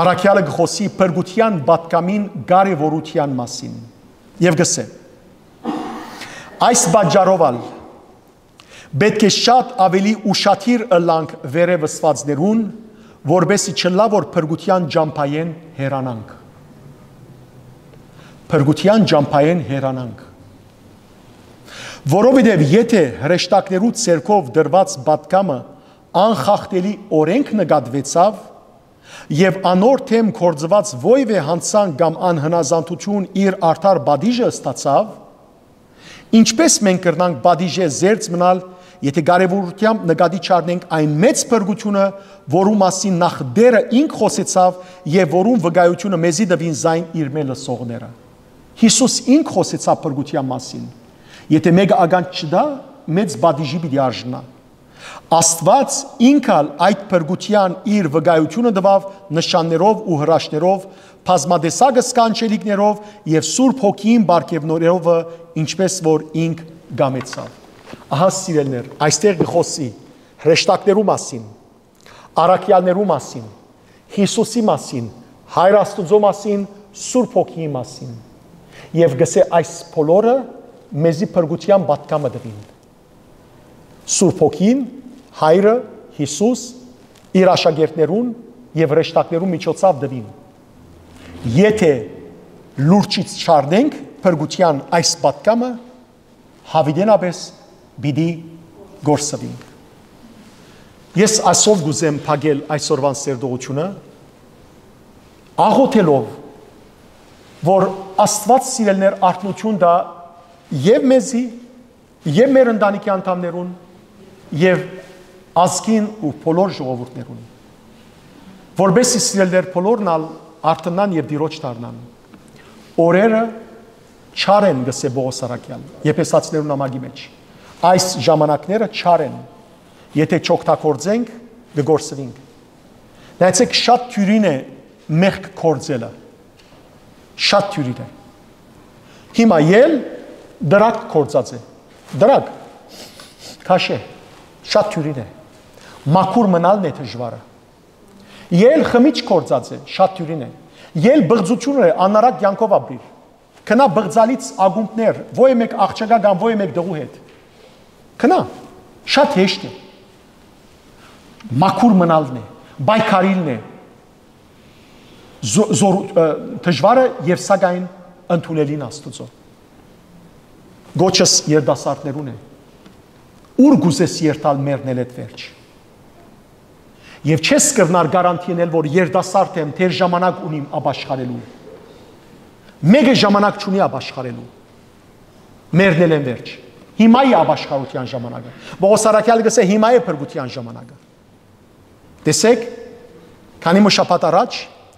Արաքյալը գխոսի փրկության պատկամին կարևորության մասին։ Եվ գսե այս բաժարովալ պետք է շատ ավելի ուշադիր ըլանք վերևսվածներուն, որբեսի չլա որ փրկության ջամփայեն հերանանք։ Փրկության ջամփայեն հերանանք։ Որովհետև եթե հրեշտակներու ցերկով դրված պատկամը անխախտելի օրենք նկատվեցավ եւ անոր թեմ կորձված ոյվե հանցան կամ անհնազանդություն իր արդար բադիժը ստացավ, ինչպես մենք կրնանք բադիժե զերծ մնալ եթե կարևորությամբ նկատի չառնենք այն մեծ փրկությունը, որու մասին նախ դերը ինք խոսեցավ եւ որում վկայությունը մեզի տվին զայն իր մե լսողները։ Հիսուս ինք խոսեցավ փրկության մասին։ Եթե մեկը ագանջ չդա, մեծ բադիժի պիտի արժանա։ Աստված ինքալ այդ փրկության իր վկայությունը տվավ նշաններով ու հրաշքներով, բազմադեսագ սկանչելիքներով եւ Սուրբ Հոգին բարգեւներով, ինչպես որ ինք գամեցավ։ Ահա սիրելներ, այստեղ խոսի հրեշտակներու մասին, առաքյալներու մասին, Հիսուսի մասին, Հայր Աստուծո մասին, Սուրբ Հոգիի մասին։ Եվ գսե այս բոլորը մեզի փրկության պատկամը տվին։ Սուրբ Հոգին, Հայրը, Հիսուս, իր աշակերտներուն եւ հրեշտակներուն միջոցով տվին։ Եթե լուրջից չառնենք փրկության այս պատկամը, հավիտենապես բիդի գործվենք։ Ես այսով գուզեմ փակել այսօրվան սերտողությունը, աղոթելով, որ Աստված սիրելներ արթնություն դա եւ մեզի, եւ մեր ընտանիքի անդամներուն, եւ ազգին ու բոլոր ժողովուրդներուն, որբեսի սիրելներ բոլորն արթնան եւ դիրոջ դառնան։ Օրերը չար են գսե Պողոս առաքյալ Եփեսացիներուն ամագի մեջ։ Այս ժամանակները չար են, եթե չօգտագործենք, կգործվենք։ Նայեցեք, շատ թյուրին է մեղք կործելը։ Շատ թյուրին է։ Հիմա ել դրակ կործած է։ Դրակ քաշե, շատ թյուրին է։ Մաքուր մնալն է դժվարը։ Ել խմիչ կործած է, շատ թյուրին է։ Ել բղծությունը անարակ կյանքով ապրիր։ Քնա բղծալից ագումբներ, ոյ մեկ աղջկա կամ ոյ մեկ դղու հետ։ Քնա, շատ հեշտ է։ Մաքուր մնալն է, բայկարիլն է։ Դժվարը եւ սակայն ընդունելին Աստուծո։ Գոչս երդասարտներուն է։ Ուր գուզես երթալ մերնել այդ վերջ։ Եվ չես կրնար գարանտինել, որ երդասարտ եմ, թեր ժամանակ ունիմ ապաշխարելու։ Մեկը ժամանակ չունի ապաշխարելու։ Մերնել եմ վերջ։ Հիմա է ապաշխարության ժամանակը։ Պողոս առաքյալը գսե հիմա է փրկության ժամանակը։ Տեսեք, քանի մի շաբաթ առաջ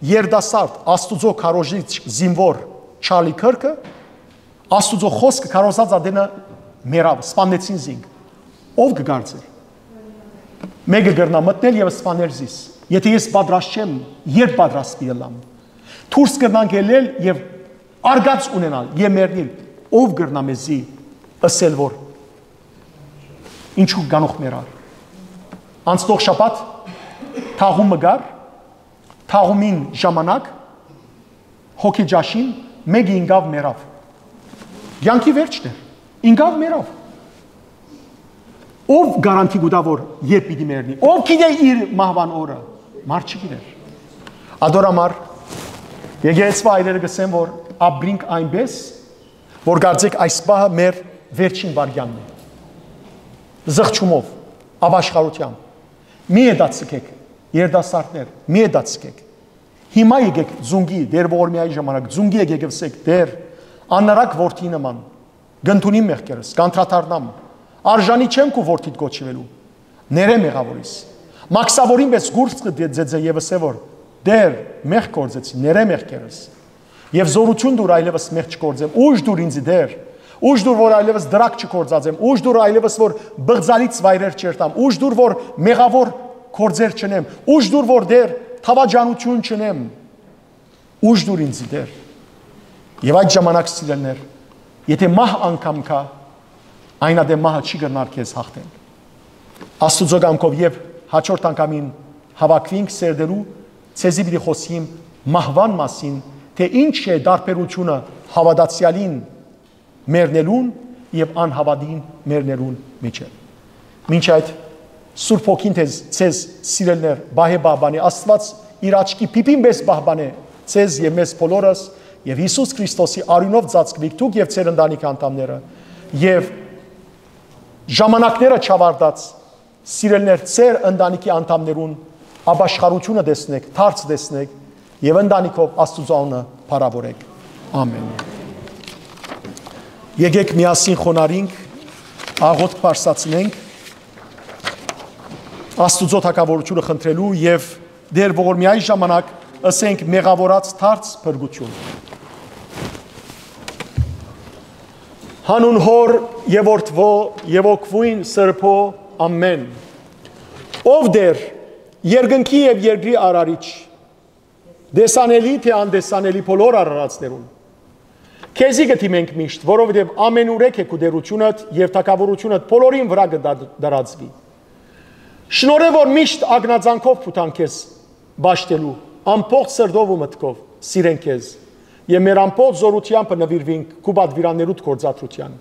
երդասարտ Աստուծո քարոզիչ զինվոր Չարլի Քըրկը Աստուծո խոսքը քարոզած ադենը մերավ, սպանեցին զինք։ Ով կգարձեր։ Մեկը գրնա մտնել եւ սպանել զիս։ Եթե ես պատրաստ չեմ, երբ պատրաստ ելամ։ Դուրս կգնանք ելել եւ արգած ունենալ եւ մեռնել։ Ով գրնա մեզի ասել որ ինչու գանող մերար։ Անցնող շաբաթ թաղումը գար, թաղումին ժամանակ հոգեջաշին մեկը ինգավ մերավ։ Յանքի վերջն է։ Ինգավ մերավ։ Ով գարանտի գուտա որ երբ պիտի մեռնի։ Ով գիտե իր մահվան օրը։ Մարդ չգիտեր։ Ադորամար եկեղեցվա այրերը գսեն որ ապրինք այնպես որ գարձեք այս բահը մեր վերջին վարյանն է։ Զղջումով, ապաշխարությամբ։ Մի դացկեք, երդասարտներ, մի դացկեք։ Հիմա եկեք ձունգի, դեր ողորմիայի ժամանակ ձունգի եկեք վսեք դեր աննարակ որդի նման։ Գնտունի մեղքերս, կանտրատարնամ։ Արժանի չեմ կու որդիդ գոչվելու։ Ները մեղավորիս։ Մաքսավորին պես գուրծ կդեձե եւ ասե որ դեր մեղ կործեցի, ները մեղքերս։ Եվ զորություն դուր այլևս մեղ չկործեմ, ուժ դուր ինձ դեր։ Ուժ դուր որ այլևս դրակ չկործածեմ, ուժ դուր այլևս որ բղձալից վայրեր չերտամ, ուժ դուր որ մեղավոր կործեր չնեմ, ուժ դուր որ դեր թավաջանություն չնեմ։ Ուժ դուր ինձ դեր։ Եվ այդ ժամանակ սիրելներ, եթե մահ անգամ կա, այն ադեմ մահը չի գնար քեզ հաղթել։ Աստուծո կամքով եւ հաջորդ անգամին հավաքվինք սերդելու, ցեզի պիտի խոսիմ մահվան մասին, թե ինչ է դարբերությունը հավատացյալին մեռնելուն եւ անհավատին մեռնելուն միջեւ։ Մինչ այդ Սուրբ Հոգին ցեզ սիրելներ բահե բաբանի Աստված իր աչքի պիպին պես բահբանե ցեզ եւ մեզ բոլորս եւ Հիսուս Քրիստոսի արյունով ծածկվիկ դուք եւ ձեր ընտանիքի անդամները եւ ժամանակները չավարտած սիրելներ ձեր ընտանիքի անդամներուն ապաշխարությունը տեսնեք, դարձ տեսնեք եւ ընտանիքով Աստծո անունը փառավորեք։ Ամեն։ Եկեք միասին խոնարհենք, աղոթք բարձրացնենք Աստուծո թակավորությունը խնդրելու եւ դեր ողորմիայի ժամանակ ասենք մեղավորած դարձ փրկություն։ Հանուն հոր եւ որդվո եւ օգվույն սրբո ամեն։ Ով դեր երկնքի եւ երկրի արարիչ, դեսանելի թե անդեսանելի բոլոր արարածներուն։ Քեզի գտիմենք միշտ, որովհետև ամենուրեք է քու դերությունդ եւ թակավորությունդ բոլորին վրա կդարածվի։ Շնորհ որ միշտ ագնացանքով փութան քեզ բաշտելու, ամբողջ սրտով ու մտքով սիրեն քեզ եւ մեր ամբողջ զորությամբ նվիրվենք քու բադվիրաններուդ գործածության։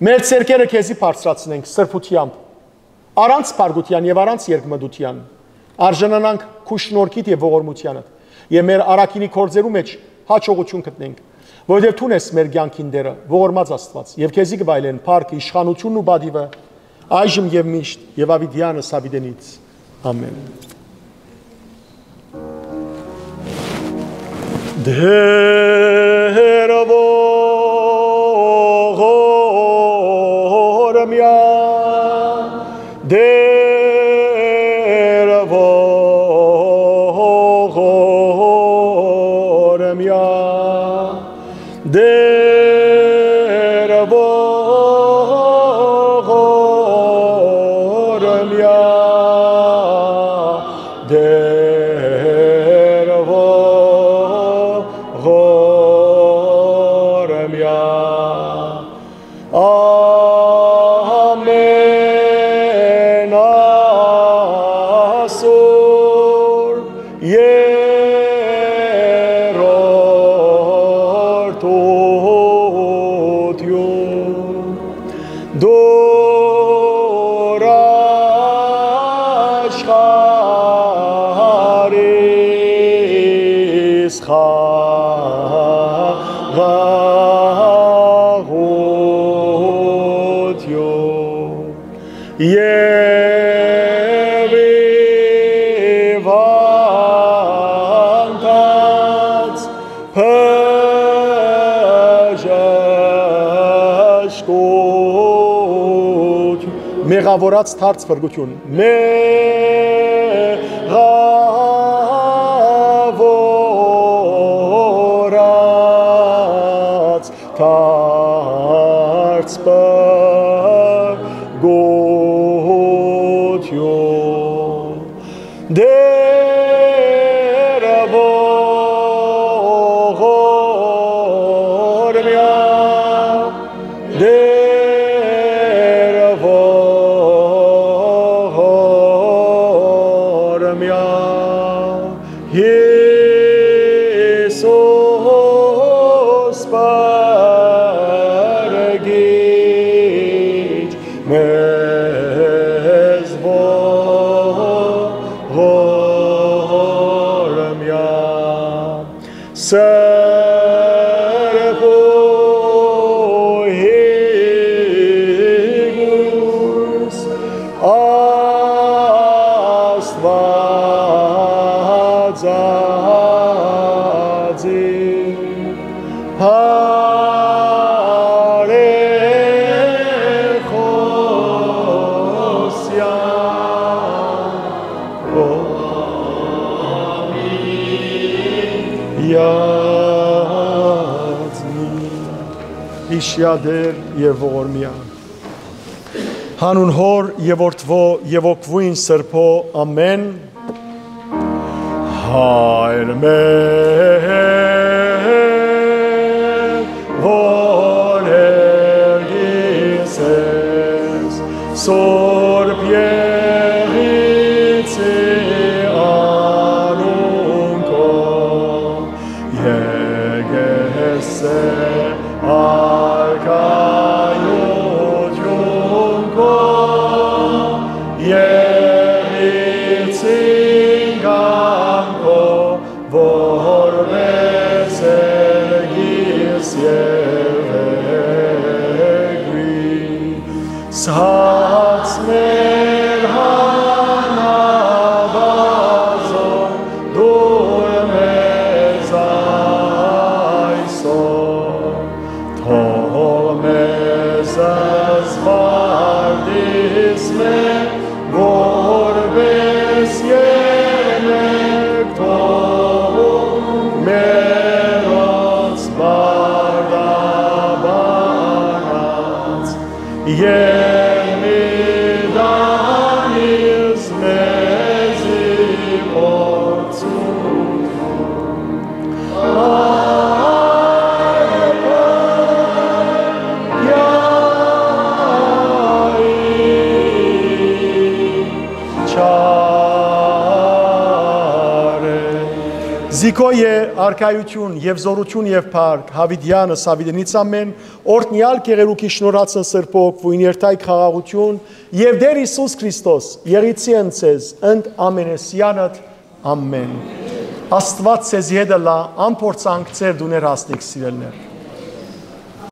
Մեր ցերկերը քեզի բարձրացնենք սրբությամբ, առանց բարգության եւ առանց երկմտության, արժանանանք քու շնորհքիդ եւ ողորմությանդ եւ մեր արակինի կորձերու մեջ հաջողություն գտնենք, որովհետեւ դու ես մեր կյանքին դերը, ողորմած Աստված, եւ քեզի կվայելեն փառքը, իշխանությունն ու բադիվը, այժմ եւ միշտ եւ ավիդյանը սավիդենից։ Ամեն։ Մեղավորած դարձ փրկություն։ Մեղավորած դարձ փրկություն։ Դեր ողորմյա Iisus pargit mez ողորմյա Սրբո հիգուս Իշյադեր եւ ողորմյա Հանուն հոր եւ որդվո եւ օգվույն սրբո ամեն Հայր մեր որ երգիս ես սորբ եղից անուն քո եկես Arkayotun ko yeritsin gamko vorbe Եվ մի դանից մեզի որդու Զիկոյե արքայություն եւ զորություն եւ փառք Հավիդյանը Սավիդենից ամեն օրտնյալ կեղերուքի շնորհացն սրբոք վույն երթայ խաղաղություն եւ Տեր Հիսուս Քրիստոս եղիցի ընցեզ ընդ ամենեսյանդ ամեն Աստված ցեզ յետը լա ամփորձանք ծեր դուներ հաստիկ սիրելներ